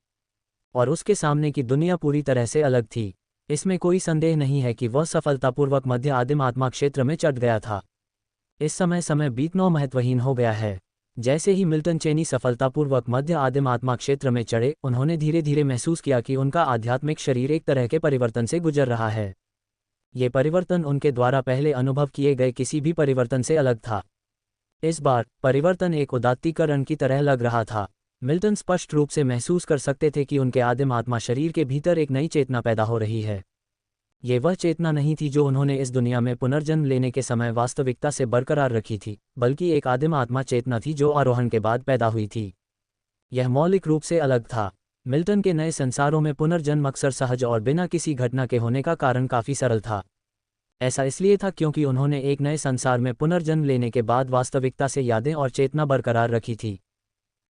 और उसके सामने की दुनिया पूरी तरह से अलग थी। इसमें कोई संदेह नहीं है कि वह सफलतापूर्वक मध्य आदिम आत्मा क्षेत्र में चढ़ गया था। इस समय बीतना महत्वहीन हो गया है। जैसे ही मिल्टन चेनी सफलतापूर्वक मध्य आदिम आत्मा क्षेत्र में चढ़े, उन्होंने धीरे धीरे महसूस किया कि उनका आध्यात्मिक शरीर एक तरह के परिवर्तन से गुजर रहा है। ये परिवर्तन उनके द्वारा पहले अनुभव किए गए किसी भी परिवर्तन से अलग था। इस बार परिवर्तन एक उदात्तीकरण की तरह लग रहा था। मिल्टन स्पष्ट रूप से महसूस कर सकते थे कि उनके आदिम आत्मा शरीर के भीतर एक नई चेतना पैदा हो रही है। ये वह चेतना नहीं थी जो उन्होंने इस दुनिया में पुनर्जन्म लेने के समय वास्तविकता से बरकरार रखी थी, बल्कि एक आदिम आत्मा चेतना थी जो आरोहण के बाद पैदा हुई थी। यह मौलिक रूप से अलग था। मिल्टन के नए संसारों में पुनर्जन्म अक्सर सहज और बिना किसी घटना के होने का कारण काफी सरल था। ऐसा इसलिए था क्योंकि उन्होंने एक नए संसार में पुनर्जन्म लेने के बाद वास्तविकता से यादें और चेतना बरकरार रखी थी।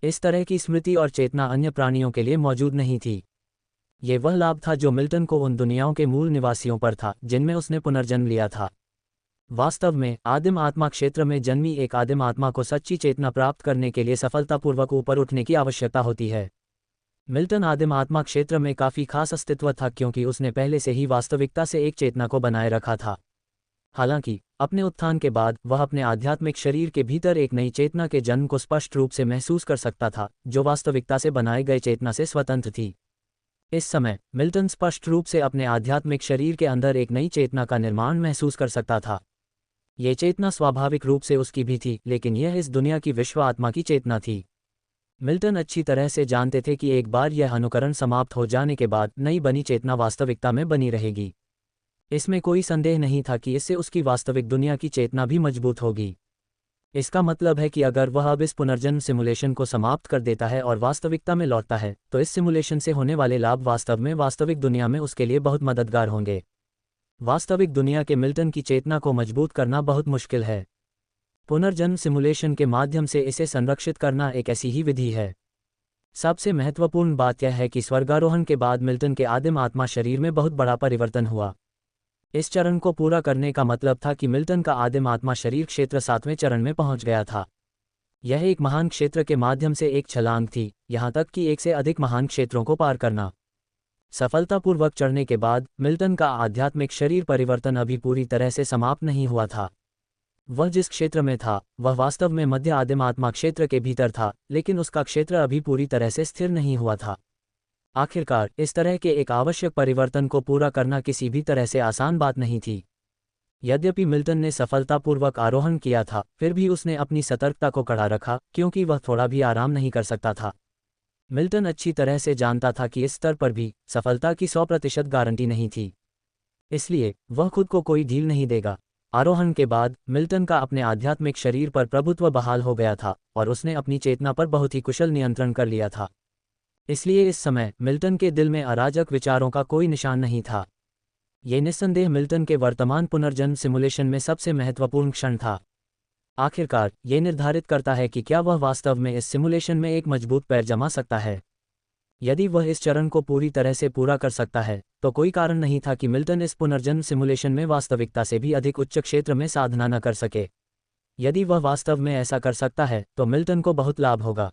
इस तरह की स्मृति और चेतना अन्य प्राणियों के लिए मौजूद नहीं थी। ये वह लाभ था जो मिल्टन को उन दुनियाओं के मूल निवासियों पर था जिनमें उसने पुनर्जन्म लिया था। वास्तव में आदिम आत्मा क्षेत्र में जन्मी एक आदिम आत्मा को सच्ची चेतना प्राप्त करने के लिए सफलतापूर्वक ऊपर उठने की आवश्यकता होती है। मिल्टन आदिम आत्मा क्षेत्र में काफी खास अस्तित्व था क्योंकि उसने पहले से ही वास्तविकता से एक चेतना को बनाए रखा था। हालांकि अपने उत्थान के बाद वह अपने आध्यात्मिक शरीर के भीतर एक नई चेतना के जन्म को स्पष्ट रूप से महसूस कर सकता था, जो वास्तविकता से बनाए गए चेतना से स्वतंत्र थी। इस समय मिल्टन स्पष्ट रूप से अपने आध्यात्मिक शरीर के अंदर एक नई चेतना का निर्माण महसूस कर सकता था। ये चेतना स्वाभाविक रूप से उसकी भी थी, लेकिन यह इस दुनिया की विश्व आत्मा की चेतना थी। मिल्टन अच्छी तरह से जानते थे कि एक बार यह अनुकरण समाप्त हो जाने के बाद नई बनी चेतना वास्तविकता में बनी रहेगी। इसमें कोई संदेह नहीं था कि इससे उसकी वास्तविक दुनिया की चेतना भी मजबूत होगी। इसका मतलब है कि अगर वह अब इस पुनर्जन्म सिमुलेशन को समाप्त कर देता है और वास्तविकता में लौटता है, तो इस सिमुलेशन से होने वाले लाभ वास्तव में वास्तविक दुनिया में उसके लिए बहुत मददगार होंगे। वास्तविक दुनिया के मिल्टन की चेतना को मजबूत करना बहुत मुश्किल है। पुनर्जन्म सिमुलेशन के माध्यम से इसे संरक्षित करना एक ऐसी ही विधि है। सबसे महत्वपूर्ण बात यह है कि स्वर्गारोहण के बाद मिल्टन के आदिम आत्मा शरीर में बहुत बड़ा परिवर्तन हुआ। इस चरण को पूरा करने का मतलब था कि मिल्टन का आदिम आत्मा शरीर क्षेत्र 7वें चरण में पहुंच गया था। यह एक महान क्षेत्र के माध्यम से एक छलांग थी, यहां तक कि एक से अधिक महान क्षेत्रों को पार करना। सफलतापूर्वक चढ़ने के बाद मिल्टन का आध्यात्मिक शरीर परिवर्तन अभी पूरी तरह से समाप्त नहीं हुआ था। वह जिस क्षेत्र में था वह वास्तव में मध्य आदिम आत्मा क्षेत्र के भीतर था, लेकिन उसका क्षेत्र अभी पूरी तरह से स्थिर नहीं हुआ था। आखिरकार इस तरह के एक आवश्यक परिवर्तन को पूरा करना किसी भी तरह से आसान बात नहीं थी। यद्यपि मिल्टन ने सफलतापूर्वक आरोहण किया था, फिर भी उसने अपनी सतर्कता को कड़ा रखा क्योंकि वह थोड़ा भी आराम नहीं कर सकता था। मिल्टन अच्छी तरह से जानता था कि इस स्तर पर भी सफलता की 100% गारंटी नहीं थी, इसलिए वह खुद को कोई ढील नहीं देगा। आरोहण के बाद मिल्टन का अपने आध्यात्मिक शरीर पर प्रभुत्व बहाल हो गया था और उसने अपनी चेतना पर बहुत ही कुशल नियंत्रण कर लिया था। इसलिए इस समय मिल्टन के दिल में अराजक विचारों का कोई निशान नहीं था। ये निस्संदेह मिल्टन के वर्तमान पुनर्जन्म सिमुलेशन में सबसे महत्वपूर्ण क्षण था। आखिरकार ये निर्धारित करता है कि क्या वह वास्तव में इस सिमुलेशन में एक मजबूत पैर जमा सकता है। यदि वह इस चरण को पूरी तरह से पूरा कर सकता है, तो कोई कारण नहीं था कि मिल्टन इस पुनर्जन्म सिमुलेशन में वास्तविकता से भी अधिक उच्च क्षेत्र में साधना न कर सके। यदि वह वास्तव में ऐसा कर सकता है तो मिल्टन को बहुत लाभ होगा।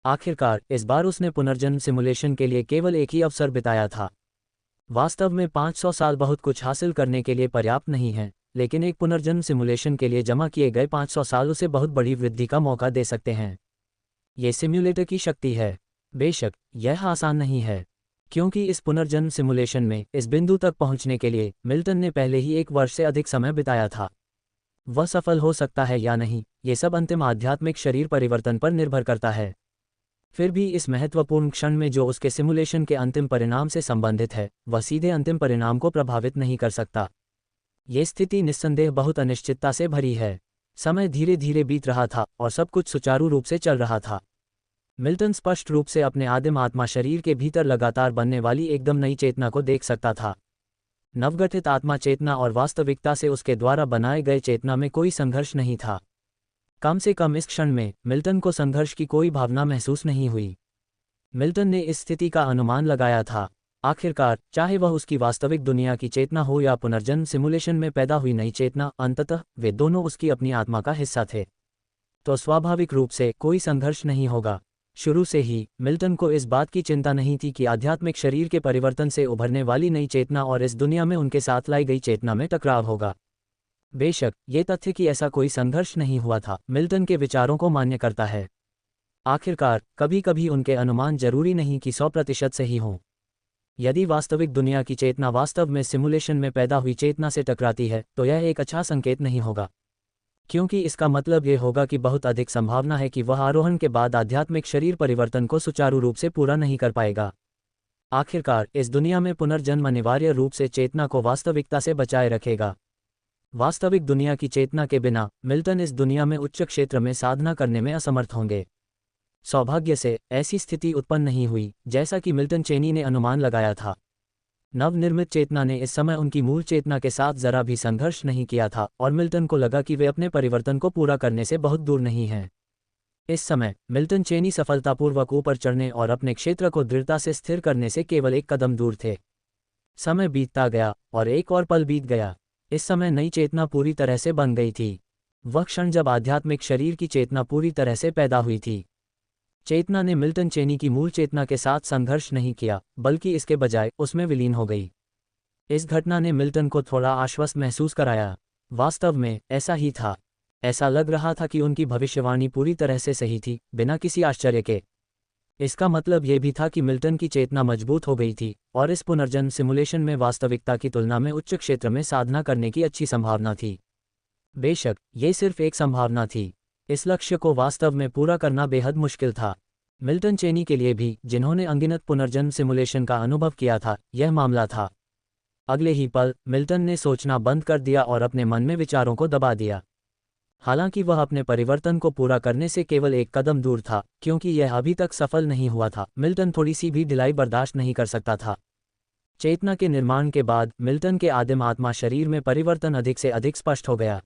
आखिरकार इस बार उसने पुनर्जन्म सिमुलेशन के लिए केवल एक ही अवसर बिताया था। वास्तव में 500 साल बहुत कुछ हासिल करने के लिए पर्याप्त नहीं है, लेकिन एक पुनर्जन्म सिमुलेशन के लिए जमा किए गए 500 साल उसे बहुत बड़ी वृद्धि का मौका दे सकते हैं। ये सिम्युलेटर की शक्ति है। बेशक यह आसान नहीं है, क्योंकि इस पुनर्जन्म सिमुलेशन में इस बिंदु तक पहुंचने के लिए मिल्टन ने पहले ही 1 वर्ष से अधिक समय बिताया था। वह सफल हो सकता है या नहीं, ये सब अंतिम आध्यात्मिक शरीर परिवर्तन पर निर्भर करता है। फिर भी इस महत्वपूर्ण क्षण में जो उसके सिमुलेशन के अंतिम परिणाम से संबंधित है, वह सीधे अंतिम परिणाम को प्रभावित नहीं कर सकता। ये स्थिति निस्संदेह बहुत अनिश्चितता से भरी है। समय धीरे धीरे बीत रहा था और सब कुछ सुचारू रूप से चल रहा था। मिल्टन स्पष्ट रूप से अपने आदिम आत्मा शरीर के भीतर लगातार बनने वाली एकदम नई चेतना को देख सकता था। नवगठित आत्मा चेतना और वास्तविकता से उसके द्वारा बनाए गए चेतना में कोई संघर्ष नहीं था। कम से कम इस क्षण में मिल्टन को संघर्ष की कोई भावना महसूस नहीं हुई। मिल्टन ने इस स्थिति का अनुमान लगाया था। आखिरकार चाहे वह उसकी वास्तविक दुनिया की चेतना हो या पुनर्जन्म सिमुलेशन में पैदा हुई नई चेतना, अंततः वे दोनों उसकी अपनी आत्मा का हिस्सा थे। तो स्वाभाविक रूप से कोई संघर्ष नहीं होगा। शुरू से ही मिल्टन को इस बात की चिंता नहीं थी कि आध्यात्मिक शरीर के परिवर्तन से उभरने वाली नई चेतना और इस दुनिया में उनके साथ लाई गई चेतना में टकराव होगा। बेशक ये तथ्य कि ऐसा कोई संघर्ष नहीं हुआ था मिल्टन के विचारों को मान्य करता है। आखिरकार कभी कभी उनके अनुमान जरूरी नहीं कि 100% सही हों। यदि वास्तविक दुनिया की चेतना वास्तव में सिमुलेशन में पैदा हुई चेतना से टकराती है तो यह एक अच्छा संकेत नहीं होगा, क्योंकि इसका मतलब ये होगा कि बहुत अधिक संभावना है कि वह आरोहण के बाद आध्यात्मिक शरीर परिवर्तन को सुचारू रूप से पूरा नहीं कर पाएगा। आखिरकार इस दुनिया में पुनर्जन्म अनिवार्य रूप से चेतना को वास्तविकता से बचाए रखेगा। वास्तविक दुनिया की चेतना के बिना मिल्टन इस दुनिया में उच्च क्षेत्र में साधना करने में असमर्थ होंगे। सौभाग्य से ऐसी स्थिति उत्पन्न नहीं हुई जैसा कि मिल्टन चेनी ने अनुमान लगाया था। नवनिर्मित चेतना ने इस समय उनकी मूल चेतना के साथ जरा भी संघर्ष नहीं किया था और मिल्टन को लगा कि वे अपने परिवर्तन को पूरा करने से बहुत दूर नहीं हैं। इस समय मिल्टन चेनी सफलतापूर्वक ऊपर चढ़ने और अपने क्षेत्र को दृढ़ता से स्थिर करने से केवल एक कदम दूर थे। समय बीतता गया और एक और पल बीत गया। इस समय नई चेतना पूरी तरह से बन गई थी। वह क्षण जब आध्यात्मिक शरीर की चेतना पूरी तरह से पैदा हुई थी। चेतना ने मिल्टन चेनी की मूल चेतना के साथ संघर्ष नहीं किया, बल्कि इसके बजाय उसमें विलीन हो गई। इस घटना ने मिल्टन को थोड़ा आश्वस्त महसूस कराया। वास्तव में ऐसा ही था। ऐसा लग रहा था कि उनकी भविष्यवाणी पूरी तरह से सही थी, बिना किसी आश्चर्य के। इसका मतलब यह भी था कि मिल्टन की चेतना मजबूत हो गई थी और इस पुनर्जन्म सिमुलेशन में वास्तविकता की तुलना में उच्च क्षेत्र में साधना करने की अच्छी संभावना थी। बेशक ये सिर्फ एक संभावना थी। इस लक्ष्य को वास्तव में पूरा करना बेहद मुश्किल था। मिल्टन चेनी के लिए भी, जिन्होंने अनगिनत पुनर्जन्म सिमुलेशन का अनुभव किया था, यह मामला था। अगले ही पल मिल्टन ने सोचना बंद कर दिया और अपने मन में विचारों को दबा दिया। हालांकि वह अपने परिवर्तन को पूरा करने से केवल एक कदम दूर था, क्योंकि यह अभी तक सफल नहीं हुआ था। मिल्टन थोड़ी सी भी ढिलाई बर्दाश्त नहीं कर सकता था। चेतना के निर्माण के बाद मिल्टन के आदिम आत्मा शरीर में परिवर्तन अधिक से अधिक स्पष्ट हो गया।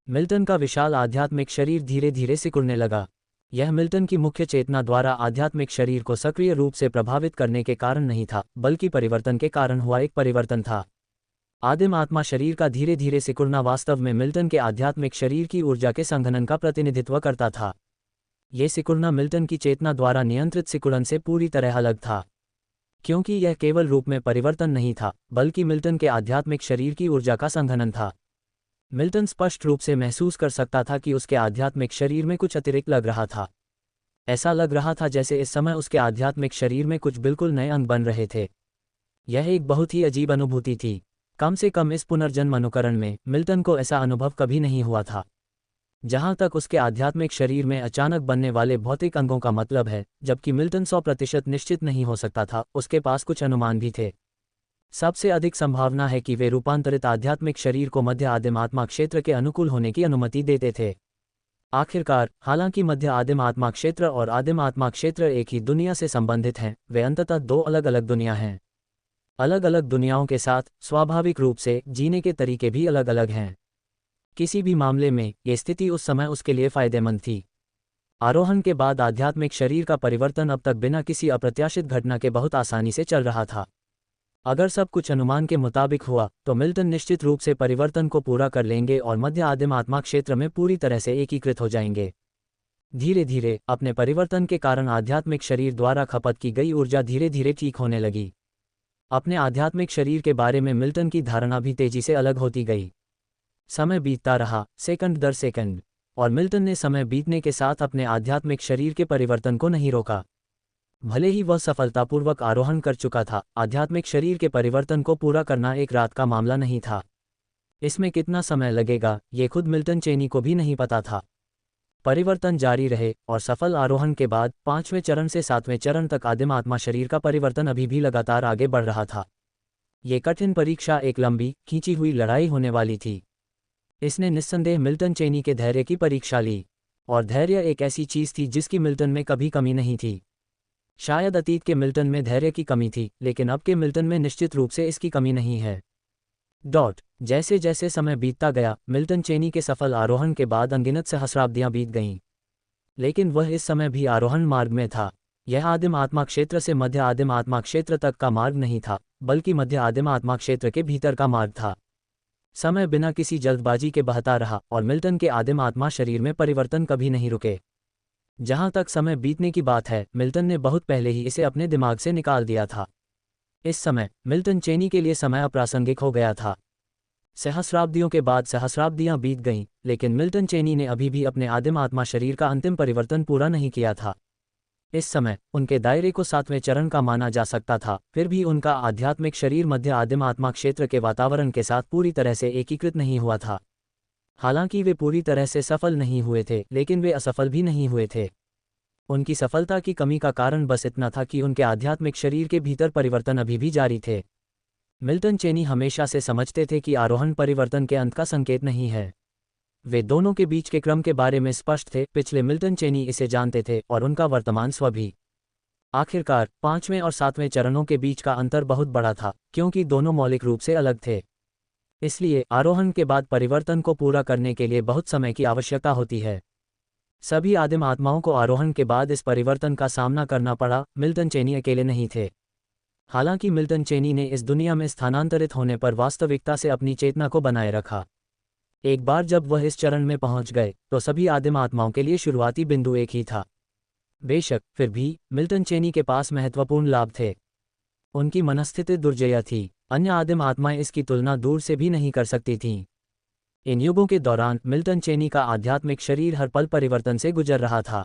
मिल्टन का विशाल आध्यात्मिक शरीर धीरे धीरे सिकुड़ने लगा। यह मिल्टन की मुख्य चेतना द्वारा आध्यात्मिक शरीर को सक्रिय रूप से प्रभावित करने के कारण नहीं था, बल्कि परिवर्तन के कारण हुआ एक परिवर्तन था। आदिम आत्मा शरीर का धीरे धीरे सिकुड़ना वास्तव में मिल्टन के आध्यात्मिक शरीर की ऊर्जा के संघनन का प्रतिनिधित्व करता था। यह सिकुड़ना मिल्टन की चेतना द्वारा नियंत्रित सिकुड़न से पूरी तरह अलग था, क्योंकि यह केवल रूप में परिवर्तन नहीं था, बल्कि मिल्टन के आध्यात्मिक शरीर की ऊर्जा का संघनन था। मिल्टन स्पष्ट रूप से महसूस कर सकता था कि उसके आध्यात्मिक शरीर में कुछ अतिरिक्त लग रहा था। ऐसा लग रहा था जैसे इस समय उसके आध्यात्मिक शरीर में कुछ बिल्कुल नए अंग बन रहे थे। यह एक बहुत ही अजीब अनुभूति थी। कम से कम इस पुनर्जन्म अनुकरण में मिल्टन को ऐसा अनुभव कभी नहीं हुआ था। जहां तक उसके आध्यात्मिक शरीर में अचानक बनने वाले भौतिक अंगों का मतलब है, जबकि मिल्टन 100% निश्चित नहीं हो सकता था, उसके पास कुछ अनुमान भी थे। सबसे अधिक संभावना है कि वे रूपांतरित आध्यात्मिक शरीर को मध्य आदिम आत्मा क्षेत्र के अनुकूल होने की अनुमति देते थे। आखिरकार, हालांकि मध्य आदिम आत्मा क्षेत्र और आदिम आत्मा क्षेत्र एक ही दुनिया से संबंधित हैं, वे अंततः दो अलग अलग दुनिया हैं। अलग अलग दुनियाओं के साथ स्वाभाविक रूप से जीने के तरीके भी अलग अलग हैं। किसी भी मामले में ये स्थिति उस समय उसके लिए फायदेमंद थी। आरोहण के बाद आध्यात्मिक शरीर का परिवर्तन अब तक बिना किसी अप्रत्याशित घटना के बहुत आसानी से चल रहा था। अगर सब कुछ अनुमान के मुताबिक हुआ तो मिल्टन निश्चित रूप से परिवर्तन को पूरा कर लेंगे और मध्य आदिम आत्मा क्षेत्र में पूरी तरह से एकीकृत हो जाएंगे। धीरे धीरे अपने परिवर्तन के कारण आध्यात्मिक शरीर द्वारा खपत की गई ऊर्जा धीरे धीरे ठीक होने लगी। अपने आध्यात्मिक शरीर के बारे में मिल्टन की धारणा भी तेजी से अलग होती गई। समय बीतता रहा, सेकंड दर सेकंड, और मिल्टन ने समय बीतने के साथ अपने आध्यात्मिक शरीर के परिवर्तन को नहीं रोका। भले ही वह सफलतापूर्वक आरोहण कर चुका था, आध्यात्मिक शरीर के परिवर्तन को पूरा करना एक रात का मामला नहीं था। इसमें कितना समय लगेगा, ये खुद मिल्टन चेनी को भी नहीं पता था। परिवर्तन जारी रहे और सफल आरोहण के बाद 5वें चरण से 7वें चरण तक आदिम आत्मा शरीर का परिवर्तन अभी भी लगातार आगे बढ़ रहा था। ये कठिन परीक्षा एक लंबी, खींची हुई लड़ाई होने वाली थी। इसने निस्संदेह मिल्टन चेनी के धैर्य की परीक्षा ली, और धैर्य एक ऐसी चीज थी जिसकी मिल्टन में कभी कमी नहीं थी। शायद अतीत के मिल्टन में धैर्य की कमी थी, लेकिन अब के मिल्टन में निश्चित रूप से इसकी कमी नहीं है। जैसे जैसे समय बीतता गया, मिल्टन चेनी के सफल आरोहण के बाद अनगिनत सहस्राब्दियां बीत गईं। लेकिन वह इस समय भी आरोहण मार्ग में था। यह आदिम आत्मा क्षेत्र से मध्य आदिम आत्मा क्षेत्र तक का मार्ग नहीं था, बल्कि मध्य आदिम आत्मा क्षेत्र के भीतर का मार्ग था। समय बिना किसी जल्दबाजी के बहता रहा और मिल्टन के आदिम आत्मा शरीर में परिवर्तन कभी नहीं रुके। जहां तक समय बीतने की बात है, मिल्टन ने बहुत पहले ही इसे अपने दिमाग से निकाल दिया था। इस समय मिल्टन चेनी के लिए समय अप्रासंगिक हो गया था। सहस्राब्दियों के बाद सहस्राब्दियां बीत गईं, लेकिन मिल्टन चेनी ने अभी भी अपने आदिम आत्मा शरीर का अंतिम परिवर्तन पूरा नहीं किया था। इस समय उनके दायरे को 7वें चरण का माना जा सकता था, फिर भी उनका आध्यात्मिक शरीर मध्य आदिम आत्मा क्षेत्र के वातावरण के साथ पूरी तरह से एकीकृत नहीं हुआ था। हालांकि वे पूरी तरह से सफल नहीं हुए थे, लेकिन वे असफल भी नहीं हुए थे। उनकी सफलता की कमी का कारण बस इतना था कि उनके आध्यात्मिक शरीर के भीतर परिवर्तन अभी भी जारी थे। मिल्टन चेनी हमेशा से समझते थे कि आरोहण परिवर्तन के अंत का संकेत नहीं है। वे दोनों के बीच के क्रम के बारे में स्पष्ट थे। पिछले मिल्टन चेनी इसे जानते थे और उनका वर्तमान स्व भी। आखिरकार 5वें और 7वें चरणों के बीच का अंतर बहुत बड़ा था, क्योंकि दोनों मौलिक रूप से अलग थे। इसलिए आरोहण के बाद परिवर्तन को पूरा करने के लिए बहुत समय की आवश्यकता होती है। सभी आदिम आत्माओं को आरोहण के बाद इस परिवर्तन का सामना करना पड़ा। मिल्टन चेनी अकेले नहीं थे। हालांकि मिल्टन चेनी ने इस दुनिया में स्थानांतरित होने पर वास्तविकता से अपनी चेतना को बनाए रखा। एक बार जब वह इस चरण में पहुंच गए तो सभी आदिम आत्माओं के लिए शुरुआती बिंदु एक ही था। बेशक फिर भी मिल्टन चेनी के पास महत्वपूर्ण लाभ थे। उनकी मनस्थिति दुर्जय थी। अन्य आदिम आत्माएं इसकी तुलना दूर से भी नहीं कर सकती थीं। इन युगों के दौरान मिल्टन चेनी का आध्यात्मिक शरीर हर पल परिवर्तन से गुजर रहा था।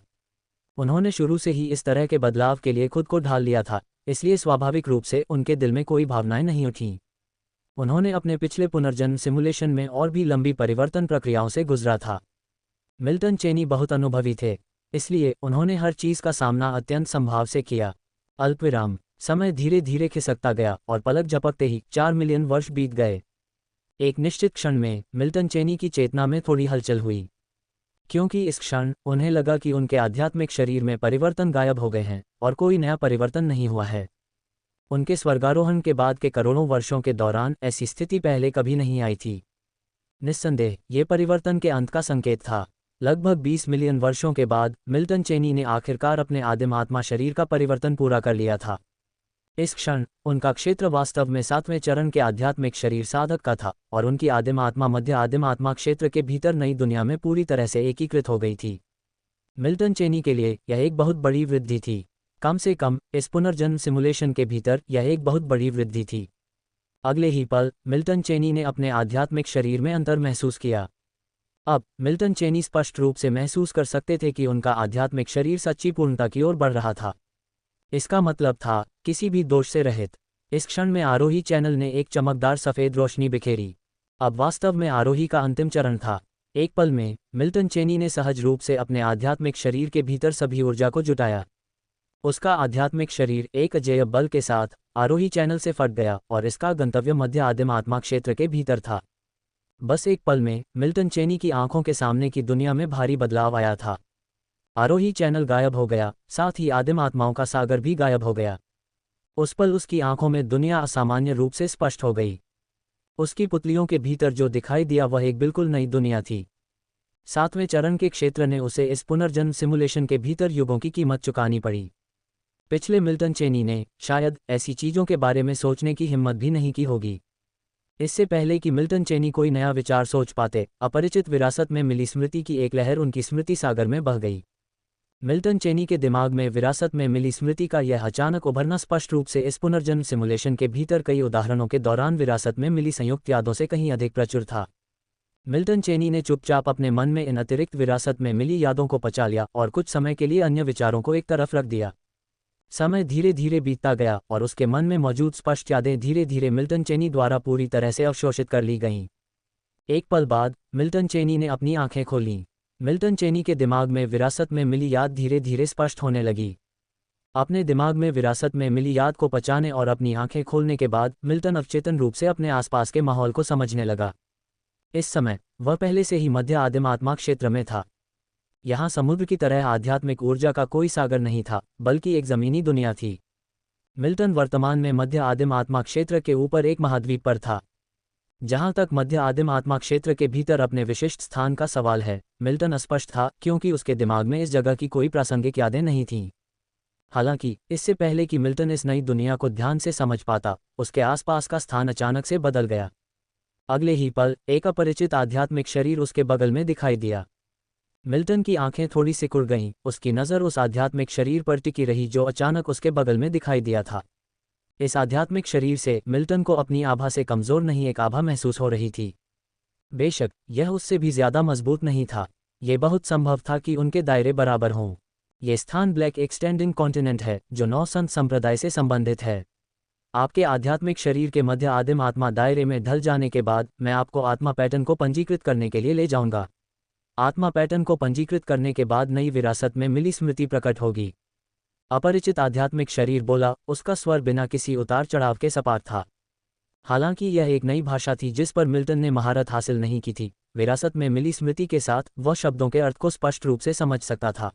उन्होंने शुरू से ही इस तरह के बदलाव के लिए खुद को ढाल लिया था, इसलिए स्वाभाविक रूप से उनके दिल में कोई भावनाएं नहीं उठीं। उन्होंने अपने पिछले पुनर्जन्म सिमुलेशन में और भी लंबी परिवर्तन प्रक्रियाओं से गुजरा था। मिल्टन चेनी बहुत अनुभवी थे, इसलिए उन्होंने हर चीज का सामना अत्यंत संभाव से किया। अल्पविराम। समय धीरे धीरे खिसकता गया और पलक झपकते ही 4 मिलियन वर्ष बीत गए। एक निश्चित क्षण में मिल्टन चेनी की चेतना में थोड़ी हलचल हुई, क्योंकि इस क्षण उन्हें लगा कि उनके आध्यात्मिक शरीर में परिवर्तन गायब हो गए हैं और कोई नया परिवर्तन नहीं हुआ है। उनके स्वर्गारोहण के बाद के करोड़ों वर्षों के दौरान ऐसी स्थिति पहले कभी नहीं आई थी। निस्संदेह ये परिवर्तन के अंत का संकेत था। लगभग 20 मिलियन वर्षों के बाद मिल्टन चेनी ने आखिरकार अपने आदिम आत्मा शरीर का परिवर्तन पूरा कर लिया था। इस क्षण उनका क्षेत्र वास्तव में 7वें चरण के आध्यात्मिक शरीर साधक का था और उनकी आदिम आत्मा मध्य आदिम आत्मा क्षेत्र के भीतर नई दुनिया में पूरी तरह से एकीकृत हो गई थी। मिल्टन चेनी के लिए यह एक बहुत बड़ी वृद्धि थी। कम से कम इस पुनर्जन्म सिमुलेशन के भीतर यह एक बहुत बड़ी वृद्धि थी। अगले ही पल मिल्टन चेनी ने अपने आध्यात्मिक शरीर में अंतर महसूस किया। अब मिल्टन चेनी स्पष्ट रूप से महसूस कर सकते थे कि उनका आध्यात्मिक शरीर सच्ची पूर्णता की ओर बढ़ रहा था। इसका मतलब था किसी भी दोष से रहित। इस क्षण में आरोही चैनल ने एक चमकदार सफ़ेद रोशनी बिखेरी। अब वास्तव में आरोही का अंतिम चरण था। एक पल में मिल्टन चेनी ने सहज रूप से अपने आध्यात्मिक शरीर के भीतर सभी ऊर्जा को जुटाया। उसका आध्यात्मिक शरीर एक अजेय बल के साथ आरोही चैनल से फट गया और इसका गंतव्य मध्य आदिम आत्मा क्षेत्र के भीतर था। बस एक पल में मिल्टन चेनी की आंखों के सामने की दुनिया में भारी बदलाव आया था। आरोही चैनल गायब हो गया, साथ ही आदिम आत्माओं का सागर भी गायब हो गया। उस पल उसकी आंखों में दुनिया असामान्य रूप से स्पष्ट हो गई। उसकी पुतलियों के भीतर जो दिखाई दिया वह एक बिल्कुल नई दुनिया थी। 7वें चरण के क्षेत्र ने उसे इस पुनर्जन्म सिमुलेशन के भीतर युगों की कीमत चुकानी पड़ी। पिछले मिल्टन चेनी ने शायद ऐसी चीजों के बारे में सोचने की हिम्मत भी नहीं की होगी। इससे पहले कि मिल्टन चेनी कोई नया विचार सोच पाते, अपरिचित विरासत में मिली स्मृति की एक लहर उनकी स्मृति सागर में बह गई। मिल्टन चेनी के दिमाग में विरासत में मिली स्मृति का यह अचानक उभरना स्पष्ट रूप से इस पुनर्जन्म सिमुलेशन के भीतर कई उदाहरणों के दौरान विरासत में मिली संयुक्त यादों से कहीं अधिक प्रचुर था। मिल्टन चेनी ने चुपचाप अपने मन में इन अतिरिक्त विरासत में मिली यादों को पचा लिया और कुछ समय के लिए अन्य विचारों को एक तरफ रख दिया। समय धीरे धीरे बीतता गया और उसके मन में मौजूद स्पष्ट यादें धीरे धीरे मिल्टन चेनी द्वारा पूरी तरह से अवशोषित कर ली गईं। एक पल बाद मिल्टन चेनी ने अपनी आंखें खोलीं। मिल्टन चेनी के दिमाग में विरासत में मिली याद धीरे धीरे स्पष्ट होने लगी। अपने दिमाग में विरासत में मिली याद को पचाने और अपनी आंखें खोलने के बाद मिल्टन अवचेतन रूप से अपने आसपास के माहौल को समझने लगा। इस समय वह पहले से ही मध्य आदिम आत्मा क्षेत्र में था। यहाँ समुद्र की तरह आध्यात्मिक ऊर्जा का कोई सागर नहीं था, बल्कि एक जमीनी दुनिया थी। मिल्टन वर्तमान में मध्य आदिम आत्मा क्षेत्र के ऊपर एक महाद्वीप पर था। जहाँ तक मध्य आदिम आत्मा क्षेत्र के भीतर अपने विशिष्ट स्थान का सवाल है, मिल्टन अस्पष्ट था, क्योंकि उसके दिमाग में इस जगह की कोई प्रासंगिक यादें नहीं थीं। हालांकि इससे पहले कि मिल्टन इस नई दुनिया को ध्यान से समझ पाता, उसके आसपास का स्थान अचानक से बदल गया। अगले ही पल एक अपरिचित आध्यात्मिक शरीर उसके बगल में दिखाई दिया। मिल्टन की आंखें थोड़ी सिकुड़ गईं। उसकी नज़र उस आध्यात्मिक शरीर पर टिकी रही जो अचानक उसके बगल में दिखाई दिया था। इस आध्यात्मिक शरीर से मिल्टन को अपनी आभा से कमज़ोर नहीं एक आभा महसूस हो रही थी। बेशक यह उससे भी ज़्यादा मजबूत नहीं था। ये बहुत संभव था कि उनके दायरे बराबर हों। ये स्थान ब्लैक एक्सटेंडिंग कॉन्टिनेंट है जो 9 संत संप्रदाय से संबंधित है। आपके आध्यात्मिक शरीर के मध्य आदिम आत्मा दायरे में ढल जाने के बाद मैं आपको आत्मा पैटर्न को पंजीकृत करने के लिए ले जाऊंगा। आत्मा पैटर्न को पंजीकृत करने के बाद नई विरासत में मिली स्मृति प्रकट होगी। अपरिचित आध्यात्मिक शरीर बोला, उसका स्वर बिना किसी उतार चढ़ाव के सपाट था। हालांकि यह एक नई भाषा थी जिस पर मिल्टन ने महारत हासिल नहीं की थी। विरासत में मिली स्मृति के साथ वह शब्दों के अर्थ को स्पष्ट रूप से समझ सकता था।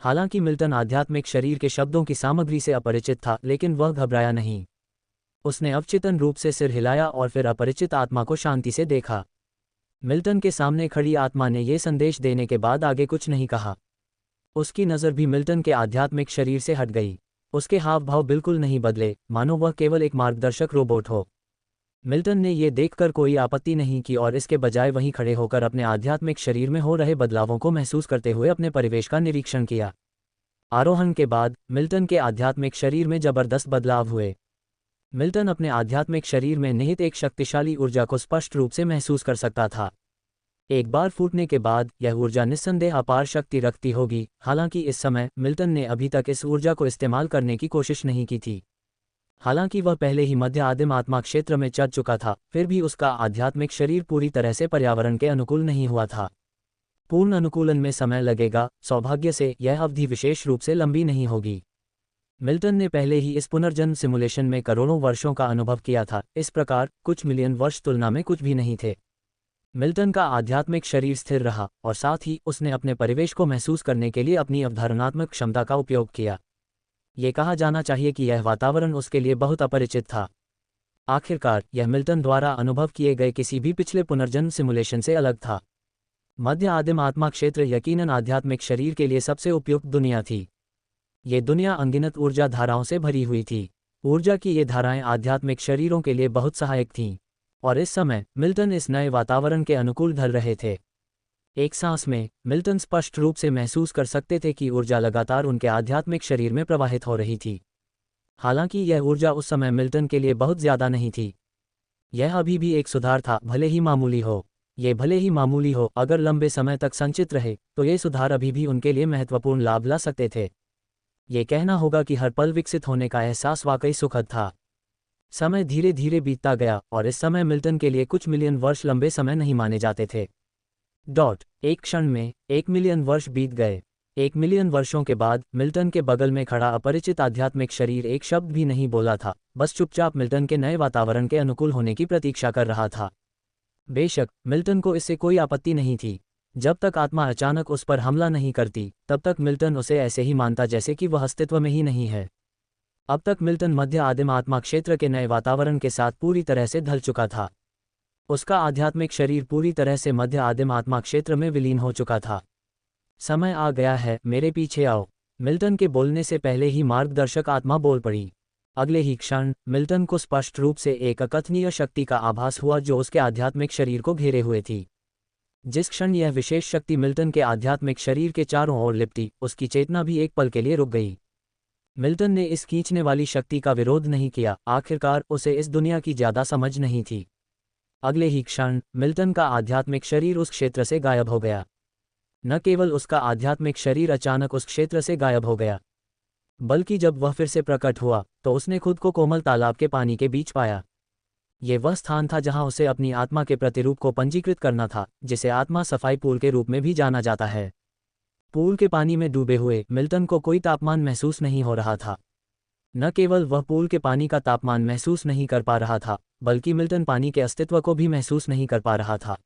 हालांकि मिल्टन आध्यात्मिक शरीर के शब्दों की सामग्री से अपरिचित था, लेकिन वह घबराया नहीं। उसने अवचेतन रूप से सिर हिलाया और फिर अपरिचित आत्मा को शांति से देखा। मिल्टन के सामने खड़ी आत्मा ने यह संदेश देने के बाद आगे कुछ नहीं कहा। उसकी नज़र भी मिल्टन के आध्यात्मिक शरीर से हट गई। उसके हाव भाव बिल्कुल नहीं बदले, मानो वह केवल एक मार्गदर्शक रोबोट हो। मिल्टन ने यह देखकर कोई आपत्ति नहीं की और इसके बजाय वहीं खड़े होकर अपने आध्यात्मिक शरीर में हो रहे बदलावों को महसूस करते हुए अपने परिवेश का निरीक्षण किया। आरोहण के बाद मिल्टन के आध्यात्मिक शरीर में जबरदस्त बदलाव हुए। मिल्टन अपने आध्यात्मिक शरीर में निहित एक शक्तिशाली ऊर्जा को स्पष्ट रूप से महसूस कर सकता था। एक बार फूटने के बाद यह ऊर्जा निस्संदेह अपार शक्ति रखती होगी। हालांकि इस समय मिल्टन ने अभी तक इस ऊर्जा को इस्तेमाल करने की कोशिश नहीं की थी। हालांकि वह पहले ही मध्य आदिम आत्मा क्षेत्र में चढ़ चुका था, फिर भी उसका आध्यात्मिक शरीर पूरी तरह से पर्यावरण के अनुकूल नहीं हुआ था। पूर्ण अनुकूलन में समय लगेगा। सौभाग्य से यह अवधि विशेष रूप से लंबी नहीं होगी। मिल्टन ने पहले ही इस पुनर्जन्म सिमुलेशन में करोड़ों वर्षों का अनुभव किया था। इस प्रकार कुछ मिलियन वर्ष तुलना में कुछ भी नहीं थे। मिल्टन का आध्यात्मिक शरीर स्थिर रहा और साथ ही उसने अपने परिवेश को महसूस करने के लिए अपनी अवधारणात्मक क्षमता का उपयोग किया। ये कहा जाना चाहिए कि यह वातावरण उसके लिए बहुत अपरिचित था। आखिरकार यह मिल्टन द्वारा अनुभव किए गए किसी भी पिछले पुनर्जन्म सिमुलेशन से अलग था। मध्य आदिम आत्मा क्षेत्र यकीनन आध्यात्मिक शरीर के लिए सबसे उपयुक्त दुनिया थी। ये दुनिया अनगिनत ऊर्जा धाराओं से भरी हुई थी। ऊर्जा की ये धाराएं आध्यात्मिक शरीरों के लिए बहुत सहायक थीं, और इस समय मिल्टन इस नए वातावरण के अनुकूल ढल रहे थे। एक सांस में मिल्टन स्पष्ट रूप से महसूस कर सकते थे कि ऊर्जा लगातार उनके आध्यात्मिक शरीर में प्रवाहित हो रही थी। हालांकि यह ऊर्जा उस समय मिल्टन के लिए बहुत ज्यादा नहीं थी। यह अभी भी एक सुधार था, भले ही मामूली हो। ये भले ही मामूली हो, अगर लंबे समय तक संचित रहे तो ये सुधार अभी भी उनके लिए महत्वपूर्ण लाभ ला सकते थे। ये कहना होगा कि हर पल विकसित होने का एहसास वाकई सुखद था। समय धीरे धीरे बीतता गया और इस समय मिल्टन के लिए कुछ मिलियन वर्ष लंबे समय नहीं माने जाते थे। एक क्षण में 1 मिलियन वर्ष बीत गए। 1 मिलियन वर्षों के बाद मिल्टन के बगल में खड़ा अपरिचित आध्यात्मिक शरीर एक शब्द भी नहीं बोला था, बस चुपचाप मिल्टन के नए वातावरण के अनुकूल होने की प्रतीक्षा कर रहा था। बेशक मिल्टन को इससे कोई आपत्ति नहीं थी। जब तक आत्मा अचानक उस पर हमला नहीं करती, तब तक मिल्टन उसे ऐसे ही मानता जैसे कि वह अस्तित्व में ही नहीं है। अब तक मिल्टन मध्य आदिम आत्मा क्षेत्र के नए वातावरण के साथ पूरी तरह से ढल चुका था। उसका आध्यात्मिक शरीर पूरी तरह से मध्य आदिम आत्मा क्षेत्र में विलीन हो चुका था। समय आ गया है, मेरे पीछे आओ। मिल्टन के बोलने से पहले ही मार्गदर्शक आत्मा बोल पड़ी। अगले ही क्षण मिल्टन को स्पष्ट रूप से एक अकथनीय शक्ति का आभास हुआ जो उसके आध्यात्मिक शरीर को घेरे हुए थी। जिस क्षण यह विशेष शक्ति मिल्टन के आध्यात्मिक शरीर के चारों ओर लिपटी, उसकी चेतना भी एक पल के लिए रुक गई। मिल्टन ने इस खींचने वाली शक्ति का विरोध नहीं किया। आखिरकार उसे इस दुनिया की ज्यादा समझ नहीं थी। अगले ही क्षण मिल्टन का आध्यात्मिक शरीर उस क्षेत्र से गायब हो गया। न केवल उसका आध्यात्मिक शरीर अचानक उस क्षेत्र से गायब हो गया, बल्कि जब वह फिर से प्रकट हुआ तो उसने खुद को कोमल तालाब के पानी के बीच पाया। ये वह स्थान था जहां उसे अपनी आत्मा के प्रतिरूप को पंजीकृत करना था, जिसे आत्मा सफाई पूल के रूप में भी जाना जाता है। पूल के पानी में डूबे हुए मिल्टन को कोई तापमान महसूस नहीं हो रहा था। न केवल वह पूल के पानी का तापमान महसूस नहीं कर पा रहा था, बल्कि मिल्टन पानी के अस्तित्व को भी महसूस नहीं कर पा रहा था।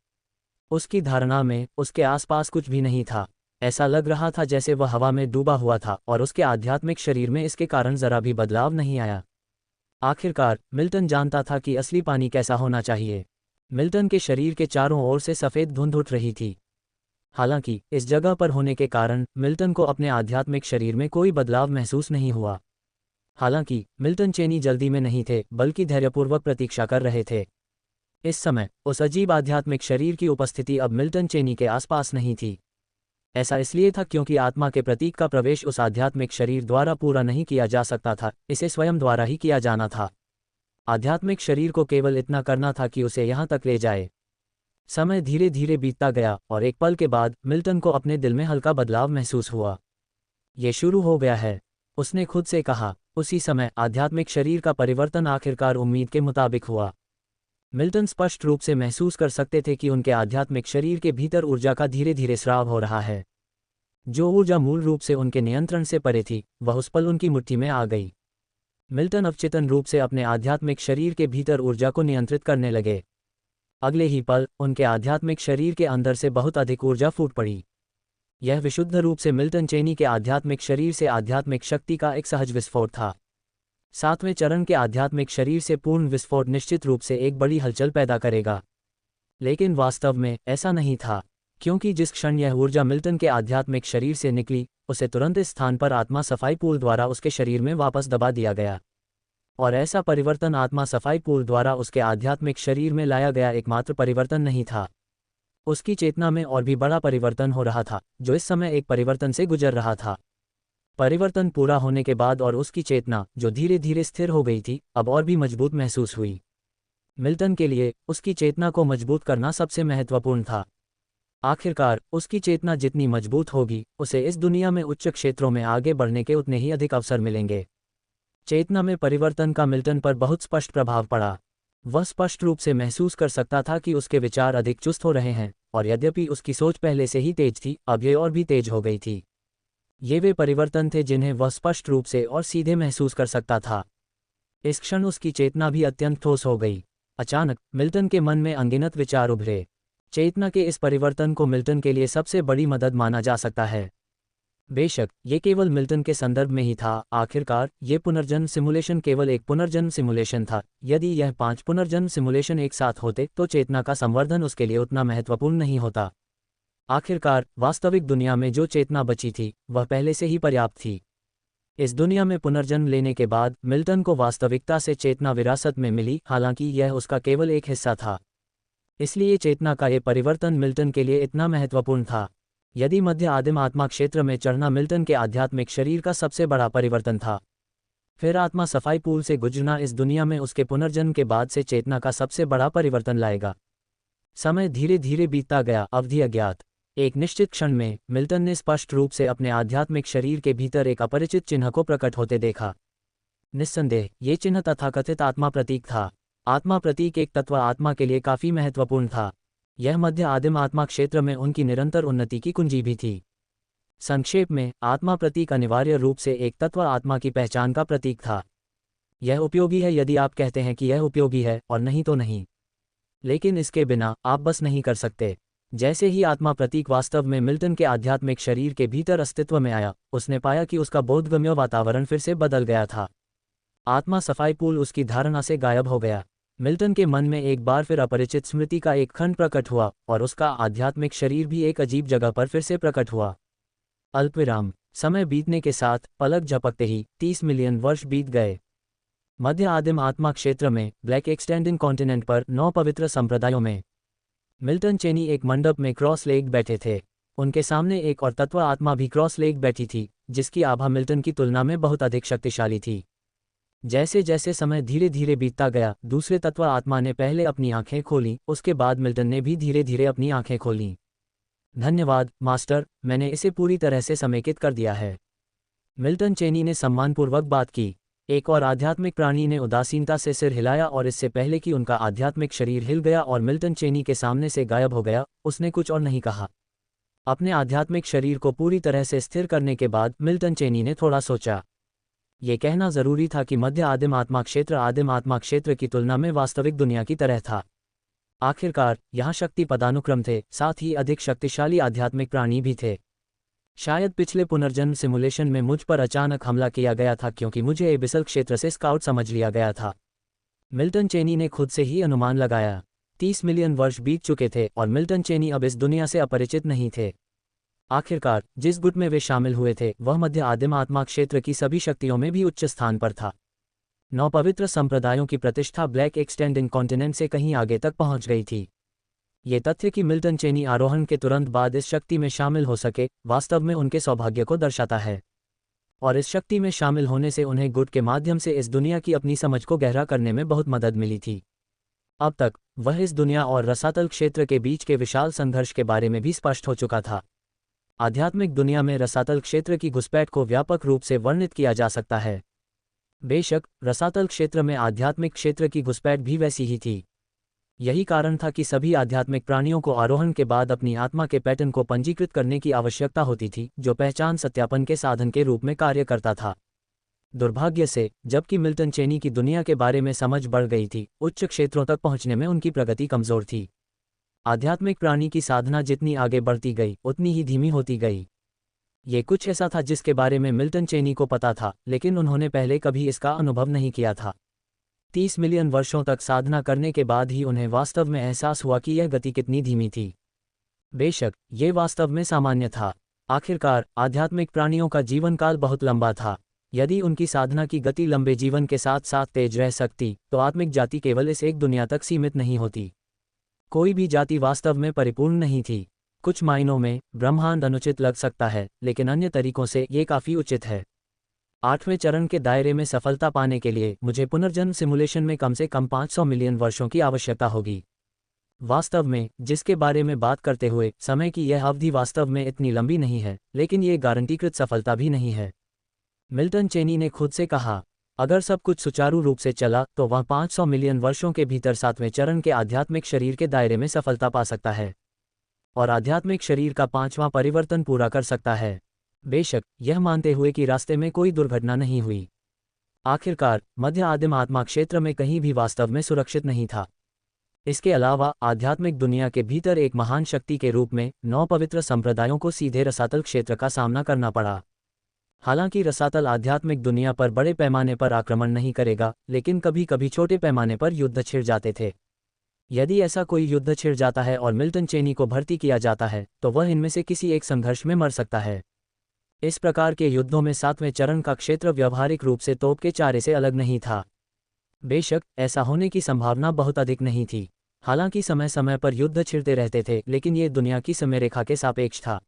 उसकी धारणा में उसके आसपास कुछ भी नहीं था। ऐसा लग रहा था जैसे वह हवा में डूबा हुआ था और उसके आध्यात्मिक शरीर में इसके कारण जरा भी बदलाव नहीं आया। आखिरकार मिल्टन जानता था कि असली पानी कैसा होना चाहिए। मिल्टन के शरीर के चारों ओर से सफ़ेद धुंध उठ रही थी। हालांकि इस जगह पर होने के कारण मिल्टन को अपने आध्यात्मिक शरीर में कोई बदलाव महसूस नहीं हुआ। हालांकि मिल्टन चेनी जल्दी में नहीं थे, बल्कि धैर्यपूर्वक प्रतीक्षा कर रहे थे। इस समय उस अजीब आध्यात्मिक शरीर की उपस्थिति अब मिल्टन चेनी के आसपास नहीं थी। ऐसा इसलिए था क्योंकि आत्मा के प्रतीक का प्रवेश उस आध्यात्मिक शरीर द्वारा पूरा नहीं किया जा सकता था, इसे स्वयं द्वारा ही किया जाना था। आध्यात्मिक शरीर को केवल इतना करना था कि उसे यहाँ तक ले जाए। समय धीरे धीरे बीतता गया और एक पल के बाद मिल्टन को अपने दिल में हल्का बदलाव महसूस हुआ। ये शुरू हो गया है, उसने खुद से कहा। उसी समय आध्यात्मिक शरीर का परिवर्तन आखिरकार उम्मीद के मुताबिक हुआ। मिल्टन स्पष्ट रूप से महसूस कर सकते थे कि उनके आध्यात्मिक शरीर के भीतर ऊर्जा का धीरे धीरे स्राव हो रहा है। जो ऊर्जा मूल रूप से उनके नियंत्रण से परे थी, वह उस पल उनकी मुट्ठी में आ गई। मिल्टन अवचेतन रूप से अपने आध्यात्मिक शरीर के भीतर ऊर्जा को नियंत्रित करने लगे। अगले ही पल उनके आध्यात्मिक शरीर के अंदर से बहुत अधिक ऊर्जा फूट पड़ी। यह विशुद्ध रूप से मिल्टन चेनी के आध्यात्मिक शरीर से आध्यात्मिक शक्ति का एक सहज विस्फोट था। सातवें चरण के आध्यात्मिक शरीर से पूर्ण विस्फोट निश्चित रूप से एक बड़ी हलचल पैदा करेगा, लेकिन वास्तव में ऐसा नहीं था, क्योंकि जिस क्षण यह ऊर्जा मिल्टन के आध्यात्मिक शरीर से निकली, उसे तुरंत इस स्थान पर आत्मा सफाई पूल द्वारा उसके शरीर में वापस दबा दिया गया। और ऐसा परिवर्तन आत्मा सफाई पूल द्वारा उसके आध्यात्मिक शरीर में लाया गया एकमात्र परिवर्तन नहीं था। उसकी चेतना में और भी बड़ा परिवर्तन हो रहा था, जो इस समय एक परिवर्तन से गुजर रहा था। परिवर्तन पूरा होने के बाद और उसकी चेतना, जो धीरे धीरे स्थिर हो गई थी, अब और भी मजबूत महसूस हुई। मिल्टन के लिए उसकी चेतना को मजबूत करना सबसे महत्वपूर्ण था। आखिरकार उसकी चेतना जितनी मजबूत होगी, उसे इस दुनिया में उच्च क्षेत्रों में आगे बढ़ने के उतने ही अधिक अवसर मिलेंगे। चेतना में परिवर्तन का मिल्टन पर बहुत स्पष्ट प्रभाव पड़ा। वह स्पष्ट रूप से महसूस कर सकता था कि उसके विचार अधिक चुस्त हो रहे हैं, और यद्यपि उसकी सोच पहले से ही तेज थी, अब ये और भी तेज हो गई थी। ये वे परिवर्तन थे जिन्हें वह स्पष्ट रूप से और सीधे महसूस कर सकता था। इस क्षण उसकी चेतना भी अत्यंत ठोस हो गई। अचानक मिल्टन के मन में अनगिनत विचार उभरे। चेतना के इस परिवर्तन को मिल्टन के लिए सबसे बड़ी मदद माना जा सकता है। बेशक ये केवल मिल्टन के संदर्भ में ही था। आखिरकार ये पुनर्जन्म सिमुलेशन केवल एक पुनर्जन्म सिमुलेशन था। यदि यह 5 पुनर्जन्म सिमुलेशन एक साथ होते तो चेतना का संवर्धन उसके लिए उतना महत्वपूर्ण नहीं होता। आखिरकार वास्तविक दुनिया में जो चेतना बची थी, वह पहले से ही पर्याप्त थी। इस दुनिया में पुनर्जन्म लेने के बाद मिल्टन को वास्तविकता से चेतना विरासत में मिली, हालांकि यह उसका केवल एक हिस्सा था। इसलिए चेतना का ये परिवर्तन मिल्टन के लिए इतना महत्वपूर्ण था। यदि मध्य आदिम आत्मा क्षेत्र में चढ़ना मिल्टन के आध्यात्मिक शरीर का सबसे बड़ा परिवर्तन था, फिर आत्मा सफाई पूल से गुजरना इस दुनिया में उसके पुनर्जन्म के बाद से चेतना का सबसे बड़ा परिवर्तन लाएगा। समय धीरे धीरे बीतता गया, अवधि अज्ञात। एक निश्चित क्षण में मिल्टन ने स्पष्ट रूप से अपने आध्यात्मिक शरीर के भीतर एक अपरिचित चिन्ह को प्रकट होते देखा। निस्संदेह ये चिन्ह तथाकथित आत्मा प्रतीक था। आत्मा प्रतीक एक तत्व आत्मा के लिए काफी महत्वपूर्ण था। यह मध्य आदिम आत्मा क्षेत्र में उनकी निरंतर उन्नति की कुंजी भी थी। संक्षेप में, आत्मा प्रतीक अनिवार्य रूप से एक तत्व आत्मा की पहचान का प्रतीक था। यह उपयोगी है यदि आप कहते हैं कि यह उपयोगी है, और नहीं तो नहीं। लेकिन इसके बिना आप बस नहीं कर सकते। जैसे ही आत्मा प्रतीक वास्तव में मिल्टन के आध्यात्मिक शरीर के भीतर अस्तित्व में आया, उसने पाया कि उसका बोधगम्य वातावरण फिर से बदल गया था। आत्मा सफाई पूल उसकी धारणा से गायब हो गया। मिल्टन के मन में एक बार फिर अपरिचित स्मृति का एक खंड प्रकट हुआ, और उसका आध्यात्मिक शरीर भी एक अजीब जगह पर फिर से प्रकट हुआ। अल्पविराम। समय बीतने के साथ पलक झपकते ही 30 मिलियन वर्ष बीत गए। मध्य आदिम आत्मा क्षेत्र में ब्लैक एक्सटेंडिंग कॉन्टिनेंट पर 9 पवित्र संप्रदायों में मिल्टन चेनी एक मंडप में क्रॉस लेग बैठे थे। उनके सामने एक और तत्व आत्मा भी क्रॉस लेग बैठी थी, जिसकी आभा मिल्टन की तुलना में बहुत अधिक शक्तिशाली थी। जैसे जैसे समय धीरे धीरे बीतता गया, दूसरे तत्व आत्मा ने पहले अपनी आंखें खोलीं, उसके बाद मिल्टन ने भी धीरे धीरे अपनी आंखें खोलीं। धन्यवाद मास्टर, मैंने इसे पूरी तरह से समेकित कर दिया है। मिल्टन चेनी ने सम्मानपूर्वक बात की। एक और आध्यात्मिक प्राणी ने उदासीनता से सिर हिलाया, और इससे पहले कि उनका आध्यात्मिक शरीर हिल गया और मिल्टन चेनी के सामने से गायब हो गया, उसने कुछ और नहीं कहा। अपने आध्यात्मिक शरीर को पूरी तरह से स्थिर करने के बाद मिल्टन चेनी ने थोड़ा सोचा। ये कहना जरूरी था कि मध्य आदिम आत्मा क्षेत्र की तुलना में वास्तविक दुनिया की तरह था। आखिरकार यहाँ शक्ति पदानुक्रम थे, साथ ही अधिक शक्तिशाली आध्यात्मिक प्राणी भी थे। शायद पिछले पुनर्जन्म सिमुलेशन में मुझ पर अचानक हमला किया गया था, क्योंकि मुझे एबिसल क्षेत्र से स्काउट समझ लिया गया था। मिल्टन चेनी ने खुद से ही अनुमान लगाया। 30 मिलियन वर्ष बीत चुके थे, और मिल्टन चेनी अब इस दुनिया से अपरिचित नहीं थे। आखिरकार जिस गुट में वे शामिल हुए थे, वह मध्य आदिम आत्मा क्षेत्र की सभी शक्तियों में भी उच्च स्थान पर था। 9 पवित्र संप्रदायों की प्रतिष्ठा ब्लैक एक्सटेंडिंग कॉन्टिनेंट से कहीं आगे तक पहुंच गई थी। ये तथ्य कि मिल्टन चेनी आरोहण के तुरंत बाद इस शक्ति में शामिल हो सके, वास्तव में उनके सौभाग्य को दर्शाता है। और इस शक्ति में शामिल होने से उन्हें गुट के माध्यम से इस दुनिया की अपनी समझ को गहरा करने में बहुत मदद मिली थी। अब तक वह इस दुनिया और रसातल क्षेत्र के बीच के विशाल संघर्ष के बारे में भी स्पष्ट हो चुका था। आध्यात्मिक दुनिया में रसातल क्षेत्र की घुसपैठ को व्यापक रूप से वर्णित किया जा सकता है। बेशक रसातल क्षेत्र में आध्यात्मिक क्षेत्र की घुसपैठ भी वैसी ही थी। यही कारण था कि सभी आध्यात्मिक प्राणियों को आरोहण के बाद अपनी आत्मा के पैटर्न को पंजीकृत करने की आवश्यकता होती थी, जो पहचान सत्यापन के साधन के रूप में कार्य करता था। दुर्भाग्य से, जबकि मिल्टन चेनी की दुनिया के बारे में समझ बढ़ गई थी, उच्च क्षेत्रों तक पहुंचने में उनकी प्रगति कमजोर थी। आध्यात्मिक प्राणी की साधना जितनी आगे बढ़ती गई उतनी ही धीमी होती गई। ये कुछ ऐसा था जिसके बारे में मिल्टन चेनी को पता था, लेकिन उन्होंने पहले कभी इसका अनुभव नहीं किया था। 30 मिलियन वर्षों तक साधना करने के बाद ही उन्हें वास्तव में एहसास हुआ कि यह गति कितनी धीमी थी। बेशक ये वास्तव में सामान्य था। आखिरकार आध्यात्मिक प्राणियों का जीवन काल बहुत लंबा था। यदि उनकी साधना की गति लंबे जीवन के साथ साथ तेज रह सकती तो आत्मिक जाति केवल इस एक दुनिया तक सीमित नहीं होती। कोई भी जाति वास्तव में परिपूर्ण नहीं थी। कुछ मायनों में ब्रह्मांड अनुचित लग सकता है, लेकिन अन्य तरीकों से ये काफ़ी उचित है। 8वें चरण के दायरे में सफलता पाने के लिए मुझे पुनर्जन्म सिमुलेशन में कम से कम 500 मिलियन वर्षों की आवश्यकता होगी। वास्तव में जिसके बारे में बात करते हुए समय की यह अवधि वास्तव में इतनी लंबी नहीं है, लेकिन ये गारंटीकृत सफलता भी नहीं है। मिल्टन चेनी ने खुद से कहा, अगर सब कुछ सुचारू रूप से चला तो वह 500 मिलियन वर्षों के भीतर 7वें चरण के आध्यात्मिक शरीर के दायरे में सफलता पा सकता है और आध्यात्मिक शरीर का 5वां परिवर्तन पूरा कर सकता है। बेशक यह मानते हुए कि रास्ते में कोई दुर्घटना नहीं हुई। आखिरकार मध्य आदिम आत्मा क्षेत्र में कहीं भी वास्तव में सुरक्षित नहीं था। इसके अलावा आध्यात्मिक दुनिया के भीतर एक महान शक्ति के रूप में 9 पवित्र संप्रदायों को सीधे रसातल क्षेत्र का सामना करना पड़ा। हालांकि रसातल आध्यात्मिक दुनिया पर बड़े पैमाने पर आक्रमण नहीं करेगा, लेकिन कभी कभी छोटे पैमाने पर युद्ध छिड़ जाते थे। यदि ऐसा कोई युद्ध छिड़ जाता है और मिल्टन चेनी को भर्ती किया जाता है तो वह इनमें से किसी एक संघर्ष में मर सकता है। इस प्रकार के युद्धों में 7वें चरण का क्षेत्र व्यावहारिक रूप से तोप के चारे से अलग नहीं था। बेशक ऐसा होने की संभावना बहुत अधिक नहीं थी। हालांकि समय समय पर युद्ध छिड़ते रहते थे, लेकिन ये दुनिया की समयरेखा के सापेक्ष था।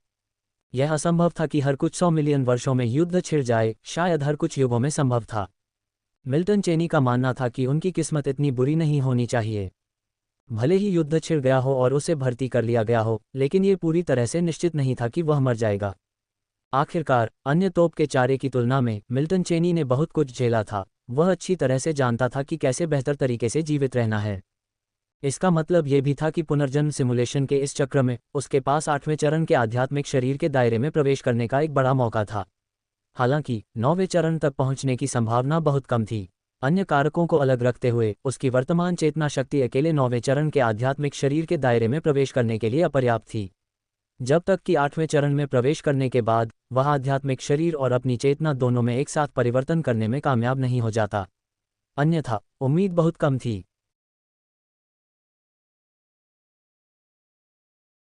यह असंभव था कि हर कुछ 100 मिलियन वर्षों में युद्ध छिड़ जाए, शायद हर कुछ युगों में संभव था। मिल्टन चेनी का मानना था कि उनकी किस्मत इतनी बुरी नहीं होनी चाहिए। भले ही युद्ध छिड़ गया हो और उसे भर्ती कर लिया गया हो, लेकिन ये पूरी तरह से निश्चित नहीं था कि वह मर जाएगा। आखिरकार अन्य तोप के चारे की तुलना में मिल्टन चेनी ने बहुत कुछ झेला था। वह अच्छी तरह से जानता था कि कैसे बेहतर तरीके से जीवित रहना है। इसका मतलब यह भी था कि पुनर्जन्म सिमुलेशन के इस चक्र में उसके पास 8वें चरण के आध्यात्मिक शरीर के दायरे में प्रवेश करने का एक बड़ा मौका था। हालांकि 9वें चरण तक पहुंचने की संभावना बहुत कम थी। अन्य कारकों को अलग रखते हुए उसकी वर्तमान चेतना शक्ति अकेले 9वें चरण के आध्यात्मिक शरीर के दायरे में प्रवेश करने के लिए अपर्याप्त थी, जब तक कि 8वें चरण में प्रवेश करने के बाद वह आध्यात्मिक शरीर और अपनी चेतना दोनों में एक साथ परिवर्तन करने में कामयाब नहीं हो जाता। अन्यथा उम्मीद बहुत कम थी।